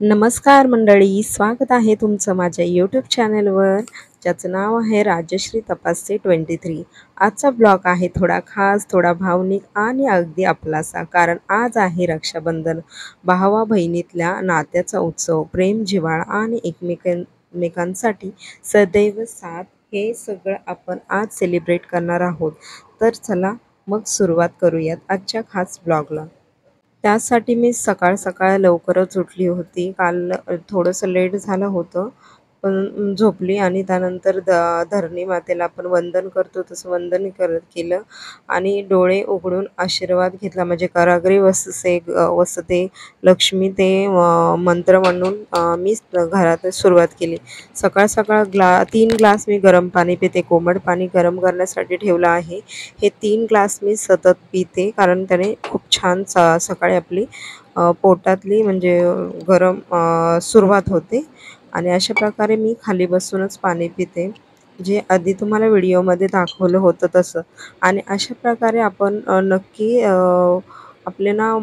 नमस्कार मंडळी, स्वागत आहे तुमचं माझ्या यूट्यूब चॅनलवर, ज्याचं नाव आहे राजश्री तपासे 23। आजचा ब्लॉग आहे थोडा खास, थोडा भावनिक आणि अगदी आपलासा, कारण आज आहे रक्षाबंधन। भावा बहिणीतल्या नात्याचा उत्सव, प्रेम, जिव्हाळा आणि एकमेकांसाठी सदैव साथ, हे सगळं आपण आज सेलिब्रेट करणार आहोत। तर चला मग सुरुवात करूयात आजच्या खास ब्लॉगला। त्यासाठी मी सकाळ लवकरच उठली होती। काल थोडंसं लेट झालं होतं, पण झोपली आणि त्यानंतर धरणी मातेला आपण वंदन करतो तसं वंदन केलं आणि डोळे उघडून आशीर्वाद घेतला। म्हणजे कराग्रे वसते लक्ष्मी ते मंत्र म्हणून मी घरातच सुरुवात केली। सकाळ 3 ग्लास मी गरम पाणी पिते। कोमट पाणी गरम करण्यासाठी ठेवलं आहे। हे 3 ग्लास मी सतत पिते, कारण त्याने खूप छान सकाळी आपली पोटातली म्हणजे गरम सुरुवात होते। आणि अशा प्रकारे मी खाली बसूनच पाणी पिते, जे आधी तुम्हाला व्हिडिओमध्ये दाखवलं होतं तसं। आणि अशा प्रकारे आपण नक्की आपले ना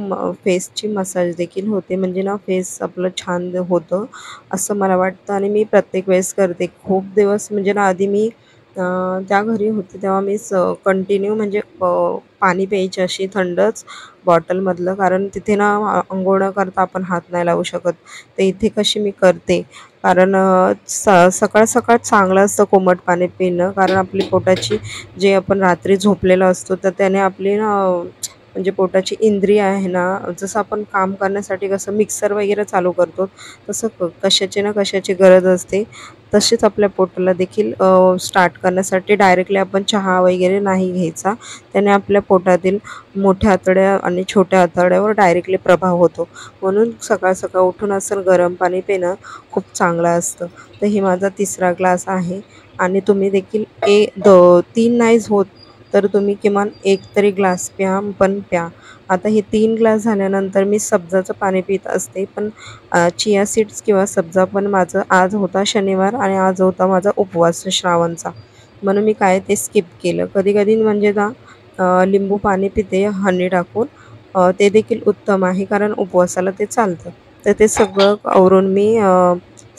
फेसची मसाज देखील होते, म्हणजे ना फेस आपलं छान होतं असं मला वाटतं। आणि मी प्रत्येक वेळेस करते। खूप दिवस म्हणजे ना आधी मी त्या घरी होते तेव्हा मी कंटिन्यू म्हणजे पाणी प्यायची अशी थंडच बॉटलमधलं, कारण तिथे ना अंघोळ न करता आपण हात नाही लावू शकत। तर इथे कशी मी करते, कारण सकाळ चांगलं असतं कोमट पाणी पिणं, कारण आपली पोटाची जे आपण रात्री झोपलेलो असतो तर त्याने आपली ना म्हणजे पोटाची इंद्रिय आहे ना, जसं आपण काम करण्यासाठी कसं मिक्सर वगैरे चालू करतो तसं कशाची ना कशाची गरज असते। तसेच आपल्या पोटाला देखील स्टार्ट करण्यासाठी डायरेक्टली आपण चहा वगैरे नाही घ्यायचा, त्याने आपल्या पोटातील मोठ्या आतड्या आणि छोट्या आतड्यावर डायरेक्टली प्रभाव होतो। म्हणून सकाळ उठून असं गरम पाणी पिणं खूप चांगलं असतं। तर हे माझा 3रा ग्लास आहे। आणि तुम्ही देखील 3 नाही होत तर तुम्ही किमान 1 तरी ग्लास प्या, पण प्या। आता हे 3 ग्लास झाल्यानंतर मी सब्जाचं पाणी पित असते, पण चिया सीड्स किंवा सब्जा, पण माझं आज होता शनिवार आणि आज होता माझा उपवास श्रावणचा, म्हणून मी काय ते स्किप केलं। कधी म्हणजे ना लिंबू पाणी पिते हनी टाकून, ते देखील उत्तम आहे, कारण उपवासाला ते चालतं। तर ते सगळं आवरून मी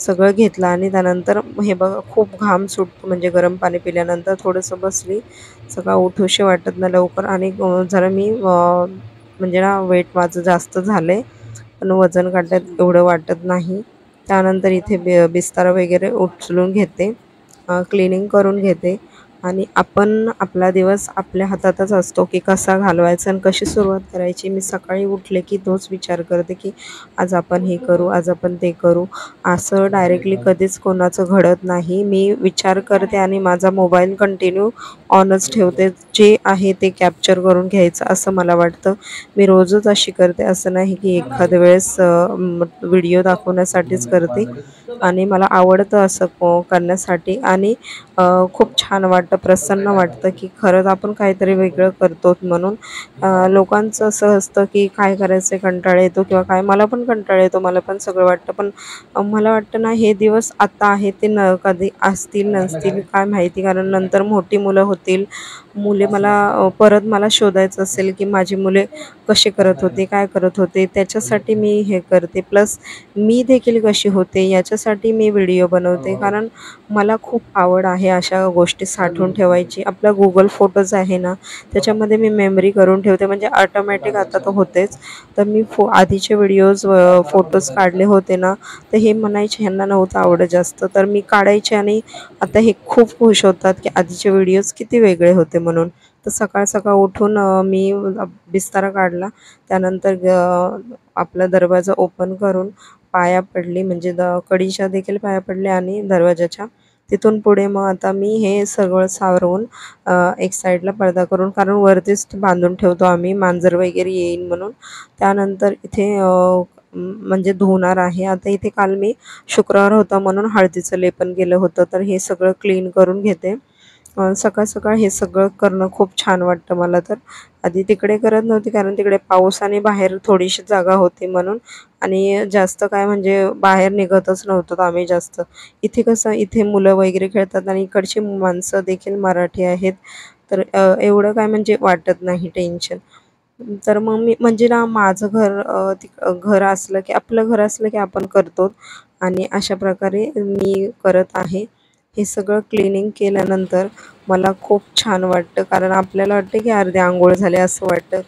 सगळं घेतलं आणि त्यानंतर हे बघा खूप घाम सुटतो म्हणजे गरम पाणी पिल्यानंतर। थोडंसं बसली, सकाळ उठूशी वाटत नाही लवकर, आणि जरा मी म्हणजे ना वेट माझं जास्त झालं आहे, पण वजन काढण्यात एवढं वाटत नाही। त्यानंतर इथे बिस्तारा वगैरे उचलून घेते, क्लिनिंग करून घेते। आणि आपण आपला दिवस आपल्या हातातच असतो की कसा घालवायचा आणि कशी सुरुवात करायची। मी सकाळी उठले की तोच विचार करते की आज आपण हे करू, आज आपण ते करू, असं डायरेक्टली कधीच कोणाचं घडत नाही। मी विचार करते आणि माझा मोबाईल कंटिन्यू ऑनच ठेवते, जे आहे ते कॅप्चर करून घ्यायचं असं मला वाटतं। मी रोजच अशी करते, असं नाही की एखाद्या वेळेस व्हिडिओ दाखवण्यासाठीच करते। आणि मला आवडतं असं करण्यासाठी, आणि खूप छान वाटतं, प्रसन्न वाटतं की खरंच आपण काहीतरी वेगळं करतो म्हणून। लोकांचं असं असतं की काय करायचं कंटाळा येतो किंवा काय, मला पण कंटाळा येतो, मला पण सगळं वाटतं, पण मला वाटतं ना हे दिवस आता आहे ते कधी असतील नसतील काय माहिती, कारण नंतर मोठी मुलं होतील, मुले मला परत मला शोधायचं असेल की माझी मुले कसे करत होते, काय करत होते, त्याच्यासाठी मी हे करते। प्लस मी देखील कशी होते याच्यासाठी मी व्हिडिओ बनवते, कारण मला खूप आवड आहे अशा गोष्टी साठवून ठेवायची। आपला Google फोटोज आहे ना, त्याच्यामध्ये मी मेमरी करून ठेवते, म्हणजे ऑटोमॅटिक आता तर होतेच। तर मी आधीचे व्हिडिओज फोटोज काढले होते ना, तर हे म्हणायचे ह्यांना नव्हतं आवडत जास्त, तर मी काढायचे आणि आता हे खूप खुश होतात की आधीचे व्हिडिओज किती वेगळे होते म्हणून। तर सकाळ उठून मी बिस्तारा काढला, त्यानंतर आपला दरवाजा ओपन करून पाया पडली, म्हणजे कडीच्या देखील पाया पडले आणि दरवाजाच्या। तिथून पुढे मग आता मी हे सगळं सावरून एक साईडला पडदा करून, कारण वरतीच बांधून ठेवतो आम्ही, मांजर वगैरे येईल म्हणून। त्यानंतर इथे म्हणजे धुणार आहे। आता इथे काल मी शुक्रवार होता म्हणून हळदीचं लेपन केलं होतं, तर हे सगळं क्लीन करून घेते। सकाळ हे सगळं करणं खूप छान वाटतं मला तर। आधी तिकडे करत नव्हती, कारण तिकडे पाऊस आणि बाहेर थोडीशी जागा होती म्हणून, आणि जास्त काय म्हणजे बाहेर निघतच नव्हतो आम्ही जास्त। इथे कसं, इथे मुलं वगैरे खेळतात आणि इकडची माणसं देखील मराठी आहेत, तर एवढं काय म्हणजे वाटत नाही टेन्शन। तर मग मी म्हणजे ना माझं घर घर असलं की आपलं घर असलं की आपण करतो आणि अशा प्रकारे मी करत आहे. हे सगळं क्लीनिंग केल्यानंतर मला खूप छान वाटतं कारण आपल्याला वाटतं की अर्धी अंघोळ झाली असं वाटतं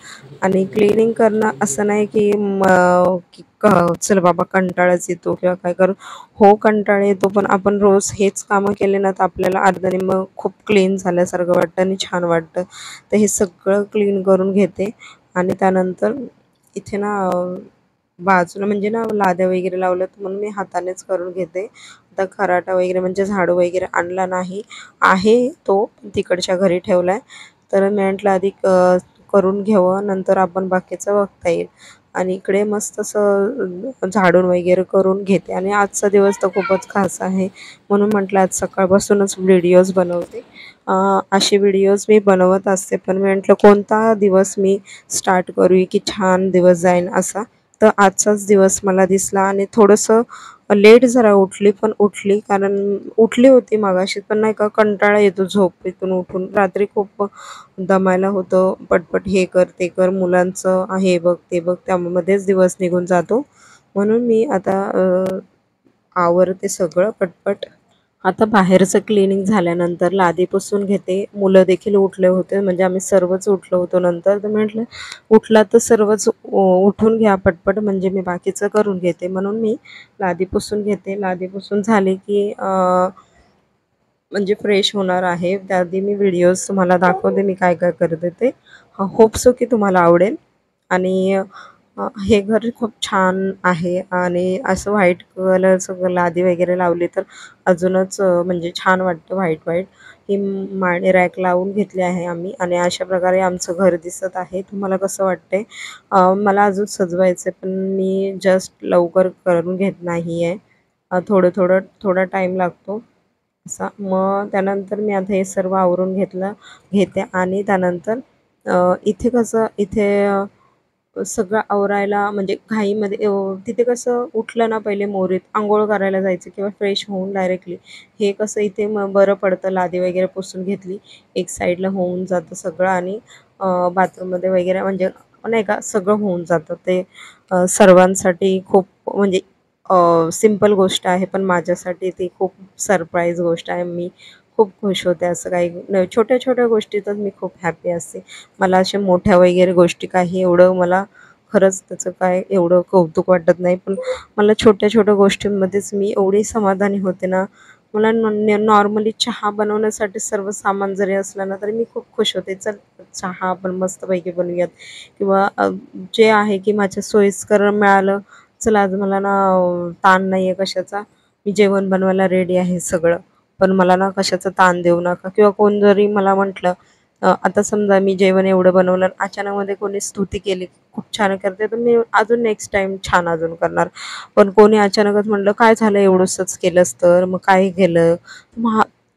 आणि क्लीनिंग करणं असं नाही की चल बाबा कंटाळाच येतो किंवा काय करू हो कंटाळा येतो पण आपण रोज हेच कामं केले ना तर आपल्याला अर्ध्याने मग खूप क्लीन झाल्यासारखं वाटतं आणि छान वाटतं. तर हे सगळं क्लीन करून घेते आणि त्यानंतर इथे ना बाजूला म्हणजे ना लाद्या वगैरे लावल्यात म्हणून मी हातानेच करून घेते. आता खराटा वगैरे म्हणजे झाडू वगैरे आणला नाही. आहे तो तिकडच्या घरी ठेवलाय. तर मी म्हटलं आधी करून घ्यावं नंतर आपण बाकीचं बघता येईल. आणि इकडे मस्त असं झाडून वगैरे करून घेते आणि आजचा दिवस तर खूपच खास आहे. म्हणून म्हटलं आज सकाळपासूनच व्हिडिओज बनवते. असे व्हिडिओज मी बनवत असते पण मी म्हटलं कोणता दिवस मी स्टार्ट करू की छान दिवस जाईल असा. तर आजचाच दिवस मला दिसला आणि थोडंसं लेट जरा उठली पण उठली कारण उठली होती मगाशी पण नाही का कंटाळा येतो झोपेतून उठून रात्री खूप दमायला होतं पटपट हे कर ते कर मुलांचं हे बघ ते बघ त्यामध्येच दिवस निघून जातो म्हणून मी आता आवरते सगळं पटपट. आता बाहेरचं क्लिनिंग झाल्यानंतर लादी पुसून घेते. मुलं देखील उठले होते म्हणजे आम्ही सर्वच उठलो होतो नंतर. तर म्हटलं उठला तर सर्वच उठून घ्या पटपट म्हणजे मी बाकीचं करून घेते. म्हणून मी लादी पुसून घेते. लादी पुसून झाली की म्हणजे फ्रेश होणार आहे. त्याआधी मी व्हिडिओज तुम्हाला दाखवते मी काय काय करते ते. होप सो की तुम्हाला आवडेल. आणि हे घर खूप छान आहे आणि असं व्हाईट कलरचं लादी वगैरे लावली तर अजूनच म्हणजे छान वाटतं व्हाईट व्हाईट. ही माळी रॅक लावून घेतली आहे आम्ही आणि अशा प्रकारे आमचं घर दिसत आहे. तुम्हाला कसं वाटतंय? मला अजून सजवायचं आहे पण मी जस्ट लवकर करून घेत नाही आहे. थोडा टाईम लागतो असा. मग त्यानंतर मी आता हे सर्व आवरून घेते आणि त्यानंतर इथे कसं इथे सगळं आवरायला म्हणजे घाईमध्ये तिथे कसं उठलं ना पहिले मोरीत अंघोळ करायला जायचं किंवा फ्रेश होऊन डायरेक्टली हे कसं इथे मग बरं पडतं. लादी वगैरे पुसून घेतली एक साईडला होऊन जातं सगळं आणि बाथरूममध्ये वगैरे म्हणजे नाही का सगळं होऊन जातं ते सर्वांसाठी खूप म्हणजे सिंपल गोष्ट आहे पण माझ्यासाठी ती खूप सरप्राईज गोष्ट आहे. मी खूप खुश होते असं काही छोट्या छोट्या गोष्टीतच मी खूप हॅपी असते. मला अशा मोठ्या वगैरे गोष्टी काही एवढं मला खरंच त्याचं काय एवढं कौतुक वाटत नाही पण मला छोट्या छोट्या गोष्टींमध्येच मी एवढी समाधानी होते ना. मला नॉर्मली चहा बनवण्यासाठी सर्व सामान जरी असलं ना तरी मी खूप खुश होते. चल चहा आपण मस्तपैकी बनवूयात किंवा जे आहे की माझ्या सोयीस्कर मिळालं. चला आज मला ना ताण नाही आहे कशाचा. मी जेवण बनवायला रेडी आहे सगळं. पण मला ना कशाचा ताण देऊ नका किंवा कोण जरी मला म्हटलं आता समजा मी जेवण एवढं बनवलं अचानकमध्ये कोणी स्तुती केली खूप छान करते तर मी अजून नेक्स्ट टाईम छान अजून करणार. पण कोणी अचानकच म्हटलं काय झालं एवढंसंच केलंस तर मग काय केलं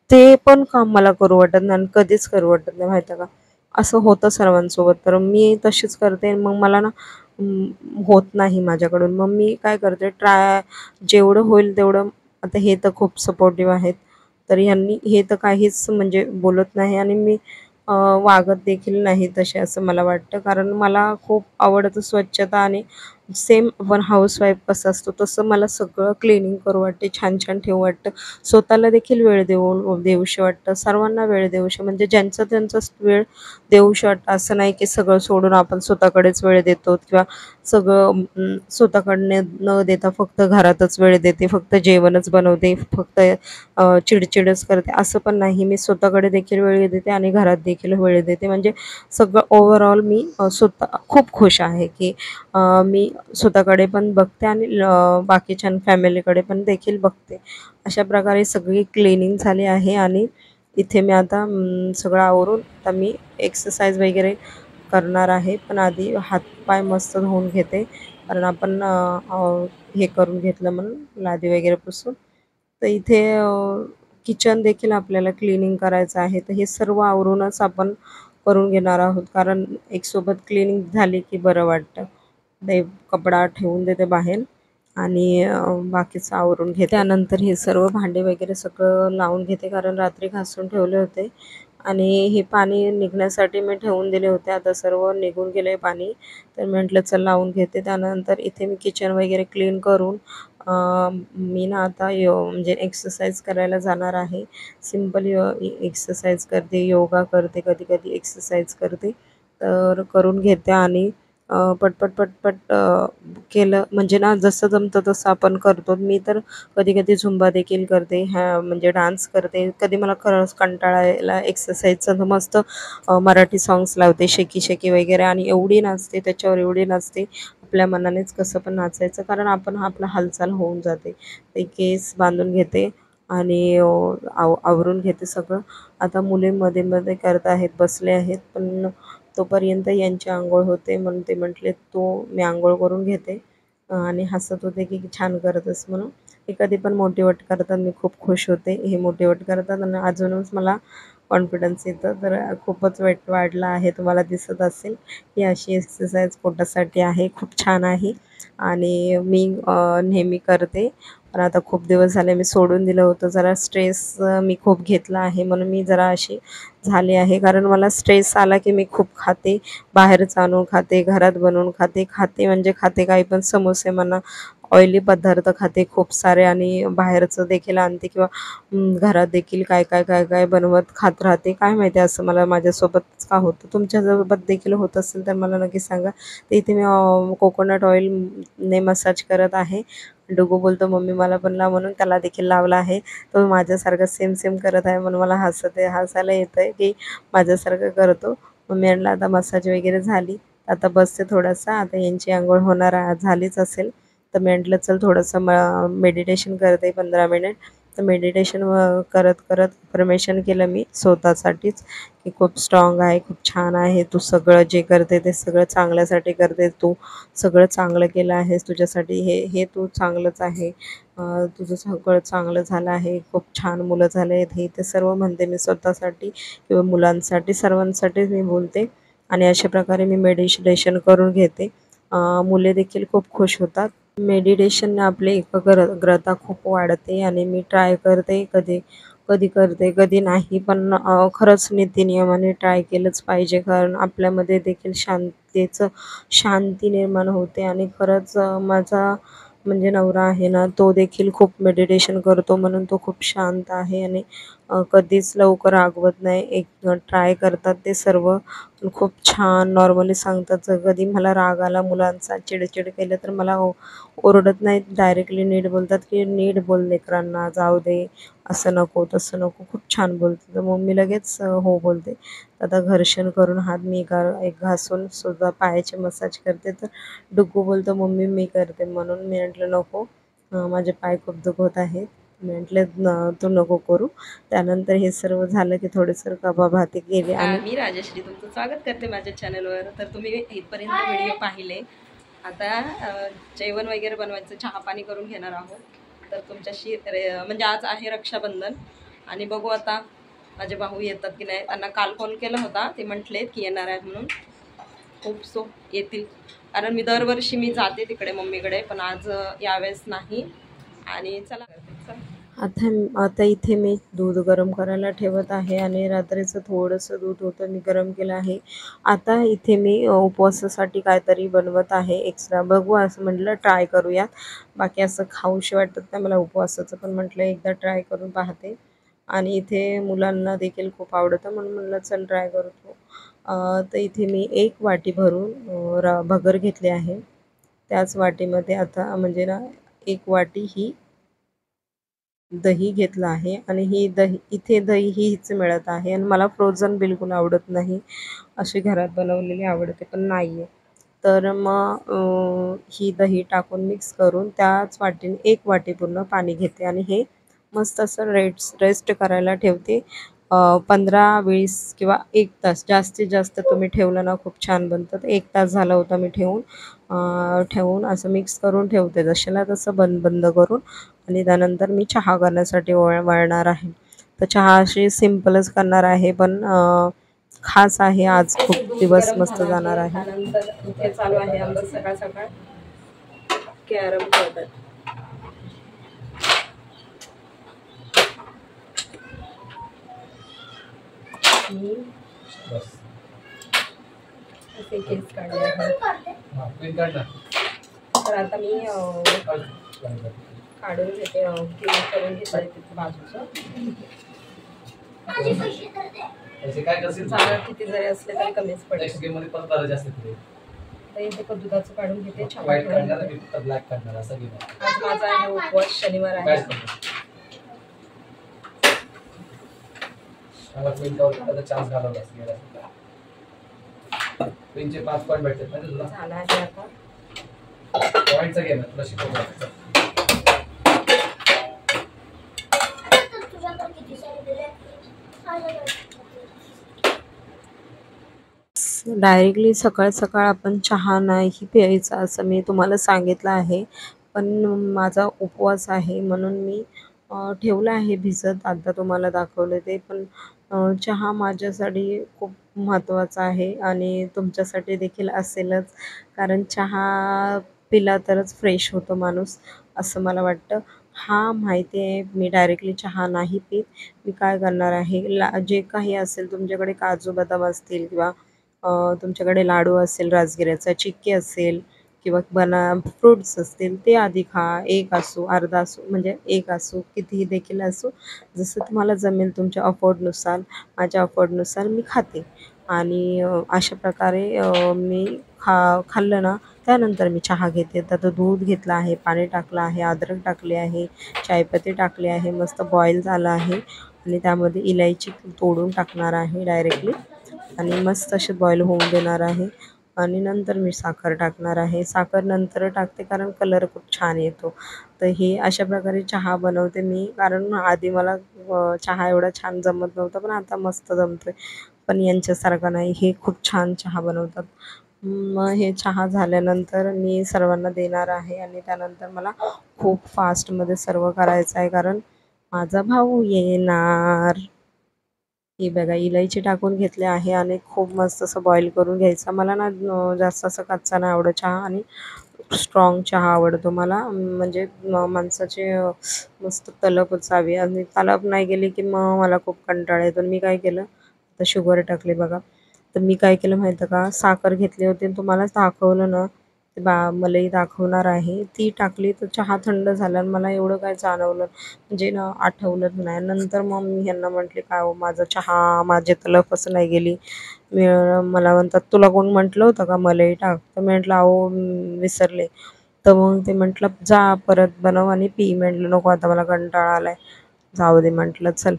ते पण काम मला करू वाटत नाही आणि कधीच करू वाटत नाही माहिती आहे का. असं होतं सर्वांसोबत तर मी तशीच करते मग मला ना होत नाही माझ्याकडून मग मी काय करते जेवढं होईल तेवढं. आता हे तर खूप सपोर्टिव्ह आहेत तर यांनी हे तर काहीच म्हणजे बोलत नाही आणि मी वागत देखील नाही तसे असं मला वाटतं कारण मला खूप आवडतं स्वच्छता आणि सेम आपण हाऊसवाईफ कसं असतो तसं मला सगळं क्लिनिंग करू वाटते छान छान ठेवू वाटतं. स्वतःला देखील वेळ देऊशी वाटतं सर्वांना वेळ देऊशी म्हणजे ज्यांचा त्यांचा वेळ देऊशी वाटतं. असं नाही की सगळं सोडून आपण स्वतःकडेच वेळ देतो किंवा सगळं स्वतःकडने न देता फक्त घरातच वेळ देते फक्त जेवणच बनवते फक्त चिडचिडच करते असं पण नाही. मी स्वतःकडे देखील वेळ देते आणि घरात देखील वेळ देते म्हणजे सगळं ओव्हरऑल मी स्वतः खूप खुश आहे की मी स्वतःकडे पण बघते आणि बाकीच्या फॅमिलीकडे पण देखील बघते. अशा प्रकारे सगळी क्लिनिंग झाली आहे आणि इथे मी आता सगळं आवरून आता मी एक्सरसाइज वगैरे करणार आहे पण आधी हातपाय मस्त धुवून घेते कारण आपण हे करून घेतलं म्हणून लादी वगैरे पुसून. तर इथे किचन देखील आपल्याला क्लिनिंग करायचं आहे तर हे सर्व आवरूनच आपण करून घेणार आहोत कारण एक सोबत क्लिनिंग झाली की बरं वाटतं. ते कपडा ठेवून देते बाहेर आणि बाकीचं आवरून घेते. त्यानंतर हे सर्व भांडे वगैरे सगळं लावून घेते कारण रात्री घासून ठेवले होते आणि हे पाणी निघण्यासाठी मी ठेवून दिले होते. आता सर्व निघून गेले पाणी, तर म्हटलं चल लावून घेते. त्यानंतर इथे मी किचन वगैरे क्लीन करून मी ना आता म्हणजे एक्सरसाइज करायला जाणार आहे. सिंपल एक्सरसाइज करते, योगा करते, कधी कधी एक्सरसाइज करते. तर करून घेते आणि पटपट पटपट केलं म्हणजे ना जसं जमतं तसं आपण करतो. मी तर कधी कधी झुंबा देखील करते, म्हणजे डान्स करते. कधी मला खरंच कंटाळा यायला एक्सरसाइजचा तर मस्त मराठी सॉंग्स लावते, शेकी शेकी वगैरे, आणि एवढी नाचते त्याच्यावर, एवढी नाचते. आपल्या मनानेच कसं पण नाचायचं, कारण आपण आपला हालचाल होऊन जाते. ते केस बांधून घेते आणि आवरून घेते सगळं. आता मुले मध्ये मध्ये करत आहेत, बसले आहेत, पण तोपर्यंत यांची अंघोळ होते, म्हणून ते म्हटले मी अंघोळ करून घेते. आणि हसत होते की छान करतस म्हणून. हे कधी पण मोटिवेट करतात, मी खूप खुश होते. हे मोटिवेट करतात आणि अजूनच मला कॉन्फिडन्स येतं. तर खूपच वेट वाढला आहे, तुम्हाला दिसत असेल. ही अशी एक्सरसाइज पोटासाठी आहे, खूप छान आहे आणि मी नेहमी करते. पण आता खूप दिवस झाले मी सोडून दिलं होतं. जरा स्ट्रेस मी खूप घेतला आहे, म्हणून मी जरा अशी झाली आहे. कारण मला स्ट्रेस आला की मी खूप खाते, बाहेरच आणून खाते, घरात बनवून खाते. खाते म्हणजे खाते काही पण, समोसे म्हणा, ऑइली पदार्थ खाते खूप सारे, आणि बाहेरचं देखील आणते किंवा घरात देखील काय काय काय काय बनवत खात राहते. काय माहिती असं मला माझ्यासोबतच का होतं. तुमच्यासोबत देखील होत असेल तर मला नक्की सांगा. तर इथे मी कोकोनट ऑइलने मसाज करत आहे. डुगू बोलतो मम्मी मला पण लाव, म्हणून त्याला देखील लावला आहे. तो माझ्यासारखं सेम सेम करत आहे, म्हणून मला हसायला येतं आहे की माझ्यासारखं करतो. मग मी म्हटलं आता मसाज वगैरे झाली, आता बसते थोडासा. आता यांची अंघोळ होणार झालीच असेल, तर मी म्हटलं चल थोडंसं मेडिटेशन करते 15 मिनिट. तर मेडिटेशन करत करत अफर्मेशन केलं मी स्वतःसाठीच, की खूप स्ट्रॉंग आहे, खूप छान आहे तू, सगळं जे करते ते सगळं चांगल्यासाठी करते तू, सगळं चांगलं केलं आहेस तुझ्यासाठी, हे तू चांगलंच आहे. तुझं सगळं चांगलं झालं आहे, खूप छान मुलं झाले आहेत. हे ते सर्व म्हणते मी स्वतःसाठी किंवा मुलांसाठी, सर्वांसाठीच मी बोलते. आणि अशा प्रकारे मी मेडिटेशन करून घेते. मुले देखील खूप खुश होतात. मेडिटेशनने आपली एकाग्रता खूप वाढते आणि मी ट्राय करते, कधी कधी करते कधी नाही, पण खरंच नीतिनियमाने ट्राय केलंच पाहिजे, कारण आपल्यामध्ये देखील शांती निर्माण होते. आणि खरंच माझा म्हणजे नवरा आहे ना, तो देखील खूप मेडिटेशन करतो, म्हणून तो खूप शांत आहे आणि कधीच लवकर रागवत नाही. एक ट्राय करतात ते सर्व, खूप छान नॉर्मली सांगतात. जर कधी मला राग आला, मुलांचा चिडचिड केलं, तर मला ओरडत नाहीत, डायरेक्टली नीट बोलतात की नीट बोल लेकरांना, जाऊ दे, असं नको तसं नको, खूप छान बोलते. तर मम्मी लगेच हो बोलते. आता घर्षण करून हात मी एक घासून सुद्धा पायाचे मसाज करते, तर डुग्गू बोलतो मम्मी मी करते, म्हणून मी म्हटलं नको, माझे पाय खूप दुखत आहेत. मी म्हटलं तू नको करू. त्यानंतर हे सर्व झालं की थोडेसं कबाबहाती गेले. आणि मी राजश्री तुमचं स्वागत करते माझ्या चॅनलवर. तर तुम्ही इथपर्यंत व्हिडिओ पाहिले. आता जेवण वगैरे बनवायचं, चहा पाणी करून घेणार आहोत. तर तुमच्याशी म्हणजे आज आहे रक्षाबंधन, आणि बघू आता माझे भाऊ येतात की नाही. त्यांना काल कॉल केला होता, ते म्हटलेत की येणार आहेत म्हणून. खूप येतील, कारण मी दरवर्षी मी जाते तिकडे मम्मीकडे, पण आज यावेळेस नाही. आणि चला आता इथे मी दूध गरम करायला ठेवत आहे, आणि रात्रीचं थोडंसं दूध होतं मी गरम केलं आहे. आता इथे मी उपवासासाठी काहीतरी बनवत आहे एक्स्ट्रा. बघू, असं म्हटलं ट्राय करूयात. बाकी असं खाऊशी वाटत नाही मला उपवासाचं, पण म्हटलं एकदा ट्राय करून पाहते. आणि इथे मुलांना देखील खूप आवडतं, म्हणून म्हटलं चल ट्राय करतो. तर इथे मी 1 वाटी भरून भगर घेतले आहे. त्याच वाटीमध्ये आता म्हणजे ना 1 वाटी ही दही घेतलं आहे, आणि ही इथे दही हीच मिळत आहे, आणि मला फ्रोझन बिलकुल आवडत नाही, अशी घरात बनवलेली आवडते, पण नाही आहे. तर मग ही दही टाकून मिक्स करून त्याच वाटीने 1 वाटी पूर्ण पाणी घेते, आणि हे मस्त असं रेस्ट करायला ठेवते. 15-20 किंवा 1 तास, जास्तीत जास्त तुम्ही ठेवलं ना खूप छान बनतं. तर 1 तास झाला होता मी ठेवून असं मिक्स करून ठेवते, जशाला तसं बंद करून. आणि त्यानंतर मी चहा करण्यासाठी वळणार आहे. तर चहा अशी सिम्पलच करणार आहे, पण खास आहे आज, खूप दिवस मस्त जाणार आहे. त्यानंतर इथे चालू आहे आमचं सकाळ सकाळ कॅरम खेळतात. मी बस असे केस काढले आहेत. तर आता मी काढून घेते, क्लीन करून घेतलं तिथं बाजूचं. काय करशील जाणार किती जरी असले तरी कमीच पडेल. नेक्स्ट गेम मध्ये परत आलं जास्त ते. तर इथे पण दुधाचं काढून घेते. व्हाईट काढणार की फक्त ब्लॅक काढणार असं गेम आहे. आज माझा आहे उपवास, शनिवार आहे. मला क्वीन कवर करायचा चान्स घालवला असं क्वीनचे 5 पॉइंट भेटतात ना तुला. झाला आहे आता पॉइंटचा गेम आहे, तुला शिकवतो. डायरेक्टली सकाळ सकाळ आपण चहा नाही प्यायचा असं मी तुम्हाला सांगितलं आहे, पण माझा उपवास आहे म्हणून मी ठेवला आहे भिजत. आता तुम्हाला दाखवलं ते. पण चहा माझ्यासाठी खूप महत्त्वाचा आहे आणि तुमच्यासाठी देखील असेलच, कारण चहा पिला तरच फ्रेश होतो माणूस असं मला वाटतं. हां, माहिती आहे मी डायरेक्टली चहा नाही पीत. मी काय करणार आहे, जे काही असेल तुमच्याकडे, काजू बदाम असतील किंवा तुमच्याकडे लाडू असेल राजगिऱ्याचा, चिक्की असेल किंवा फ्रूट्स असतील ते आधी खा. एक असो, अर्धा असो, म्हणजे एक असो, कितीही देखील असो, जसं तुम्हाला जमेल तुमच्या अफोर्डनुसार. माझ्या अफोर्डनुसार मी खाते आणि अशा प्रकारे मी खाल्लं ना, त्यानंतर मी चहा घेते. तर दूध घेतलं आहे, पाणी टाकलं आहे, अद्रक टाकले आहे, चायपत्ती टाकली आहे, मस्त बॉईल झालं आहे आणि त्यामध्ये इलायची तोडून टाकणार आहे डायरेक्टली आणि मस्त असे बॉईल होऊन देणार आहे आणि नंतर मी साखर टाकणार आहे. साखर नंतर टाकते कारण कलर खूप छान येतो. तर हे अशा प्रकारे चहा बनवते मी, कारण आधी मला चहा एवढा छान जमत नव्हता, पण आता मस्त जमतो आहे. पण यांच्यासारखा नाही, हे खूप छान चहा बनवतात. मग हे चहा झाल्यानंतर मी सर्वांना देणार आहे आणि त्यानंतर मला खूप फास्टमध्ये सर्व करायचं आहे, कारण माझा भाऊ येणार. हे बघा, इलायची टाकून घेतले आहे आणि खूप मस्त असं बॉईल करून घ्यायचं. मला ना जास्त असं कच्चा नाही आवडत चहा आणि स्ट्रॉंग चहा आवडतो मला. म्हणजे माणसाचे मस्त तलप जावी आणि तलप नाही गेली की मग मला खूप कंटाळा येतो. मी काय केलं, आता शुगर टाकली बघा. तर मी काय केलं माहिती का, साखर घेतली होती आणि तुम्हाला दाखवलं ना, ते मलई दाखवणार आहे, ती टाकली तर चहा थंड झाला आणि मला एवढं काय जाणवलं, म्हणजे ना आठवलंच नाही. नंतर मग मी ह्यांना म्हटले, काय हो माझा चहा, माझे तलपच नाही गेली. मला म्हणतात, तुला कोण म्हटलं होतं का मलई टाक? तर म्हटलं अहो विसरले. तर मग ते म्हटलं जा परत बनव आणि पी. म्हटलं नको आता मला कंटाळा आलाय, जाऊ दे म्हटलं चल.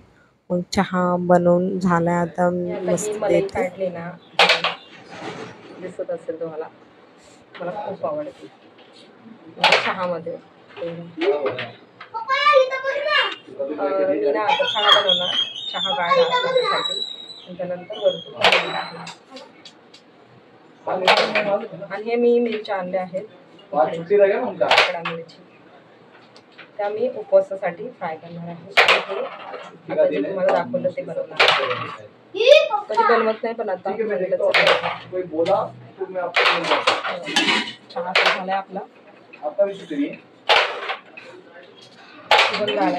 मग चहा बनवून झालाय आता मस्त देते. काढली ना, दिसत असेल तुम्हाला, मला खूप आवडते चहामध्ये. मी ना आता चहा बनवणार, चहा गाळणार माझ्यासाठी आणि त्यानंतर वरतून आणि हे मी मिरच्या आणल्या आहेत, काकडा मिरची, त्या मी उपवासासाठी फ्राय करणार आहे. आता जे तुम्हाला दाखवलं ते बनवणार, कधी बनवत नाही पण आता चहा झालाय आपला,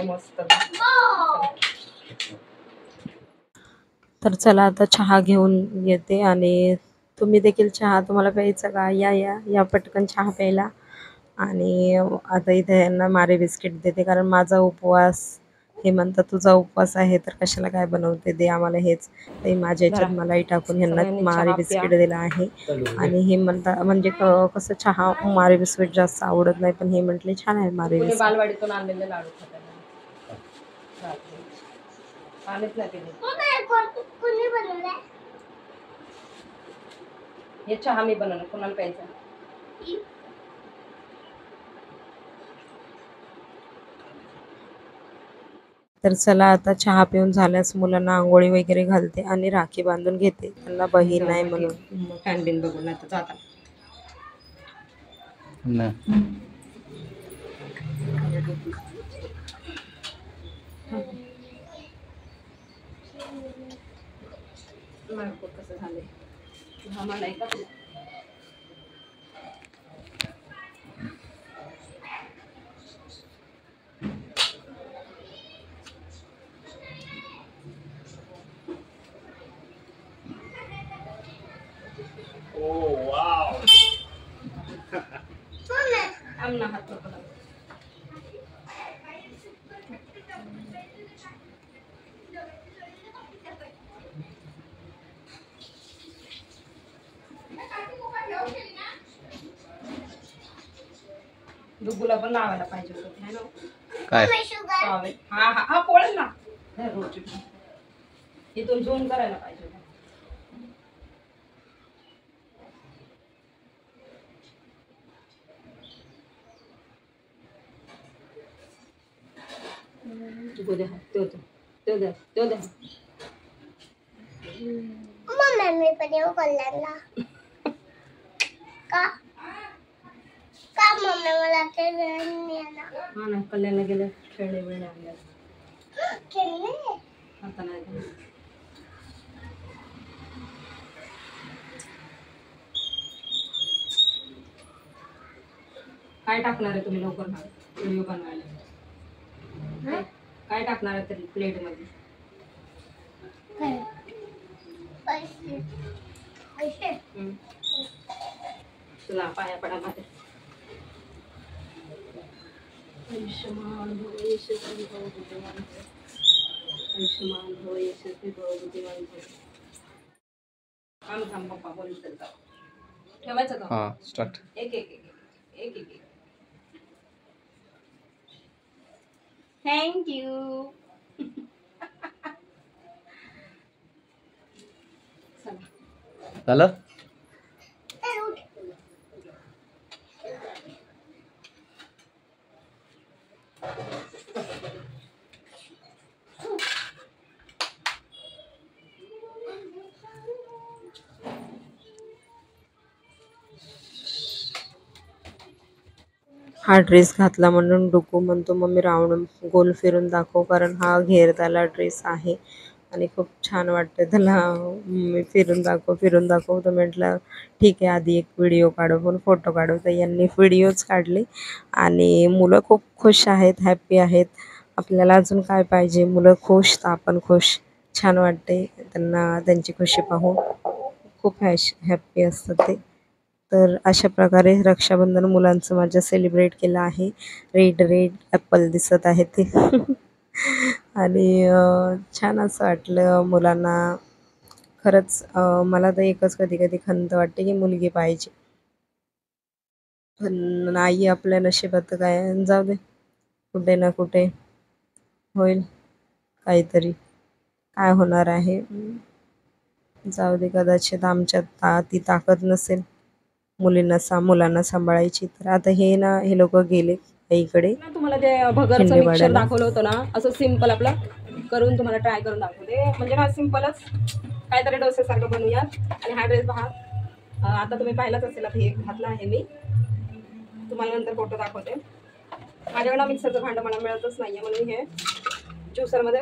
मस्त. तर चला आता चहा घेऊन येते आणि तुम्ही देखील चहा, तुम्हाला प्यायचा का? या या या पटकन चहा प्यायला. आणि आता इथे यांना मारे बिस्किट देते, कारण माझा उपवास. हे म्हणतात तुझा उपवास आहे तर कशाला काय बनवते, दे आम्हाला हेच. ते माझ्या ह्याच्यात मलाही टाकून ह्यांना मारे बिस्किट दिला आहे. आणि हे म्हणतात, म्हणजे कसं चहा मारे बिस्किट जास्त आवडत नाही, पण हे म्हटले छान आहे मारे बिस्किट. बालवाडीतून आणलेले लाडू खातात. हे चहा मी बनवणार, कोणाला प्यायचा? तर चला आता चहा पिऊन झाल्यास मुलांना आंघोळी वगैरे घालते आणि राखी बांधून घेते, त्यांना बहीण नाही म्हणून. फॅन बिन बघून आता जाता कसं झालंय, घामा नाही का? डुगूला पण लावायला पाहिजे होतं है ना काय पावे. हा हा हा पोळेल ना रोज इथून झूम करायला पाहिजे होतं. डुगू द्या तो द्या मम्मी पण येऊ कल्याणला का का मम्मी मला खेळणी हा ना कल्याणला गेले खेळणे बिळणे आणले खेळणे आता नाही काय टाकणार आहे तुम्ही लवकर व्हिडिओ बनवायला काय टाकणार आहे तरी प्लेट मध्ये पैसे पैसे तुला पाया पडा माझ्या आयुष्यमान भव यशस्वी भव बुद्धिमान भव. आयुष्यमान भव यशस्वी भव बुद्धिमान भव. थांब पप्पा बोलू शकता ठेवायचं का हा स्टार्ट. एक एक एक एक एक एक थँक्यू. झालं. हा ड्रेस घातला म्हणून डुकू म्हणतो मम्मी राऊंड गोल फिरून दाखव कारण हा घेरदाला ड्रेस आहे आणि खूप छान वाटतं त्याला. मी फिरून दाखव तर म्हटलं ठीक आहे आधी एक व्हिडिओ काढू पण फोटो काढू. तर यांनी व्हिडिओज काढले आणि मुलं खूप खुश आहेत हॅप्पी आहेत. आपल्याला अजून काय पाहिजे मुलं खुश तर आपण खुश. छान वाटते त्यांना त्यांची खुशी पाहून खूप हॅप्पी असतं ते. तर अशा प्रकारे रक्षाबंधन मुलांचं माझ्या सेलिब्रेट केलं आहे. रेड ॲपल दिसत आहे ते आणि छान असं वाटलं मुलांना. खरंच मला तर एकच कधी कधी खंत वाटते की मुलगी पाहिजे पण नाही आपल्या नशिबात काय. जाऊ दे कुठे ना कुठे होईल काहीतरी. काय होणार आहे जाऊ दे. कदाचित आमच्यात ती ताकद नसेल मुलांना सांभाळायची. तर आता हे लोक गेले आईकडे. तुम्हाला ते भगरचं मिक्सर दाखवलं होतं ना असं सिंपल आपलं करून तुम्हाला ट्राय करून दाखवते. म्हणजे हा सिंपलच काहीतरी डोसेसारखं बनवूयात. आणि हा ड्रेस पहा आता तुम्ही पाहिलाच असेल. आता हे घातलं आहे मी तुम्हाला नंतर फोटो दाखवते. माझ्याकडं मिक्सरचं भांडं मला मिळतच नाहीये म्हणून हे ज्युसरमध्ये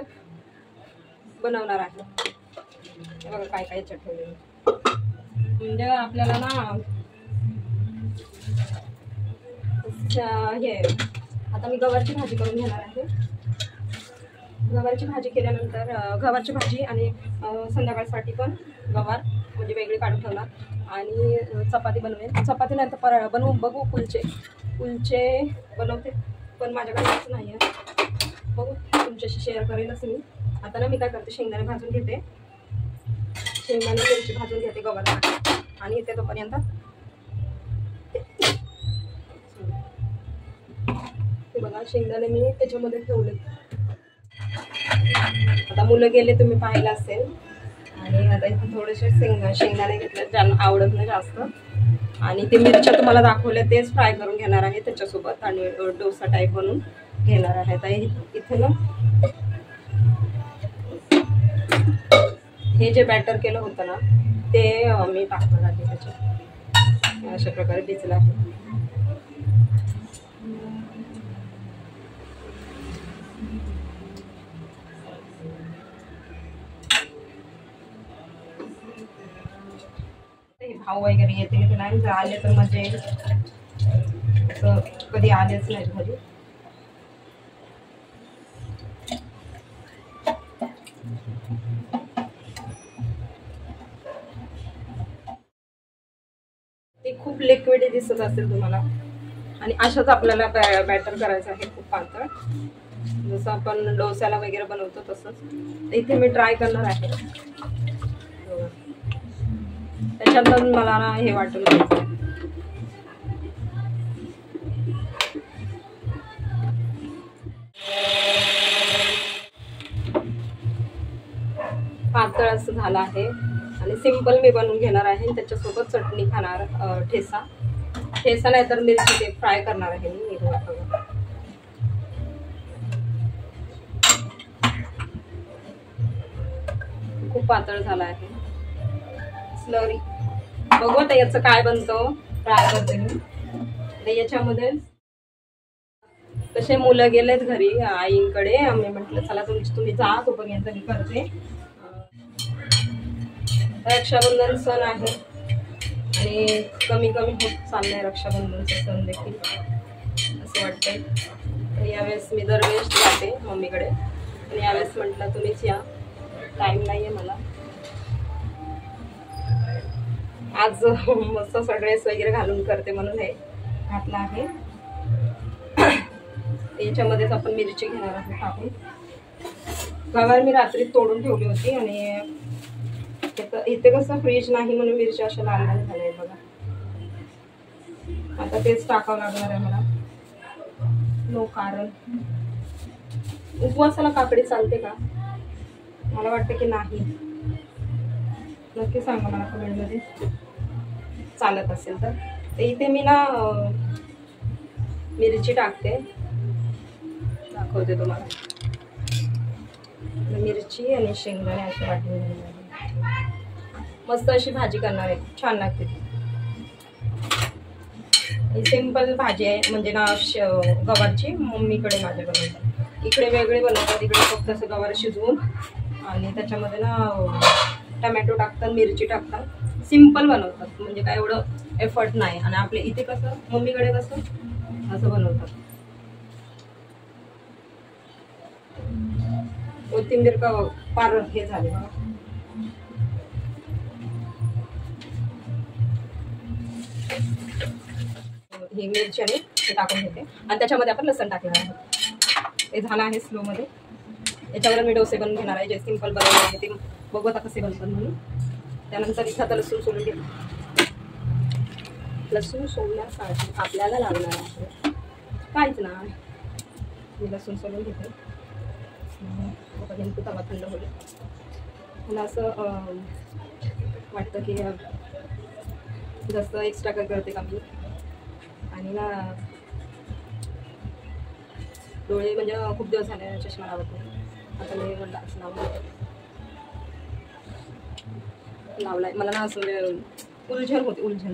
बनवणार आहे. हे बघा काय काय याच्यात ठेवलेलं. म्हणजे आपल्याला ना हे आता मी गवारची भाजी करून घेणार आहे. गवारची भाजी केल्यानंतर गवारची भाजी आणि संध्याकाळसाठी पण गवार म्हणजे वेगळी काढून ठेवणार. आणि चपाती बनवेन. चपाती नाही तर बनवून बघू. कुलचे बनवते पण माझ्याकडे जास्त नाही आहे. बघू तुमच्याशी शेअर करेनच मी. आता ना मी काय करते शेंगदाणे भाजून घेते. शेंगदाणे मिरची भाजून घेते गवार आणि येते तोपर्यंत हे बघा शेंगदाणे मी त्याच्यामध्ये ठेवले. आता मुलं गेले तुम्ही पाहिलं असेल. आणि आता इथे थोडेसे शेंगदाणे घेतले ज्यांना आवडत नाही जास्त. आणि ते मिरच्या तुम्हाला दाखवल्या तेच फ्राय करून घेणार आहे त्याच्यासोबत आणि डोसा टाईप बनवून घेणार आहे. तर इथे ना हे जे बॅटर केलं होतं ना ते मी टाकणार आहे त्याच्यात. अशा प्रकारे भिजलं आहे. भाव वगैरे येते की नाही. जर आले तर म्हणजे असं कधी आलेच नाही घरी. ते खूप लिक्विड दिसत असेल तुम्हाला. आणि अशाच आपल्याला बॅटर करायचं आहे खूप पातळ. जसं आपण डोस्याला वगैरे बनवतो तसंच इथे मी ट्राय करणार आहे. त्याच्यात मला ना हे वाटून घ्यायचं. पातळ असं झालं आहे आणि सिंपल मी बनवून घेणार आहे. त्याच्यासोबत चटणी खाणार, ठेसा नाही तर मिरची ते फ्राय करणार आहे मी. खूप पातळ झाला आहे स्लरी. बघू आता याचं काय बनतं, ट्राय करते मी. याच्यामध्ये तसे मुलं गेलेत घरी आईंकडे. आम्ही म्हटलं चला तुम्ही जा, तोपर्यंत मी करते. रक्षाबंधन सण आहे आणि कमी कमी होत चाललंय रक्षाबंधनचा सण देखील असं वाटतंय. तर यावेळेस मी दरवेळेस जाते मम्मीकडे आणि यावेळेस म्हटलं तुम्हीच या, टाइम नाहीये मला. आज मस्त ड्रेस वगैरे घालून करते म्हणून हे घातलं आहे. याच्यामध्येच आपण मिरची घेणार आहोत टाकून. गवार मी रात्री तोडून ठेवली होती आणि इथे कसं फ्रीज नाही म्हणून मिरची अशा लाल लाल झाल्या आहेत बघा. आता तेच टाकावं लागणार आहे मला. नो कारण उपवासाला काकडी चालते का? मला वाटतं की नाही. नक्की सांगा मला कमेंटमध्ये चालत असेल तर. इथे मी ना मिरची टाकते, दाखवते तुम्हाला. मिरची आणि शेंगदाणे अशी वाटून मस्त अशी भाजी करणार आहे, छान लागते ती. ही सिंपल भाजी आहे म्हणजे ना गवारची. मम्मीकडे माझ्या बनवतात, इकडे वेगळे बनवतात. इकडे फक्त असं गवार शिजवून आणि त्याच्यामध्ये ना टमॅटो टाकतात, मिरची टाकतात. सिंपल बनवतात म्हणजे काय एवढं एफर्ट नाही. आणि आपल्या इथे कसं मम्मीकडे कसं असं बनवतात. कोथिंबीर का पार हे झाले बघा. ही मिरची आणि हे टाकून घेते आणि त्याच्यामध्ये आपण लसण टाकणार आहोत. हे झालं आहे स्लोमध्ये. याच्यावर मी डोसे बनवून घेणार आहे, जे सिंपल बनवले आहे ते. बघू आता कसे बनतात म्हणून. त्यानंतर इथं आता लसूण सोलून घेते. लसूण सोलण्यासाठी आपल्याला लागणार आहे काहीच ना. मी लसूण सोलून घेते. तोपर्यंत तवा थंड होईल. मला असं वाटतं की जास्त एक्स्ट्रा काय करते का मी. आणि ना डोळे म्हणजे खूप दिवस झाले चष्मा लावत नाही. आता मी म्हटलं असं लावलाय. मला ना असं उलझन होती, उलझन.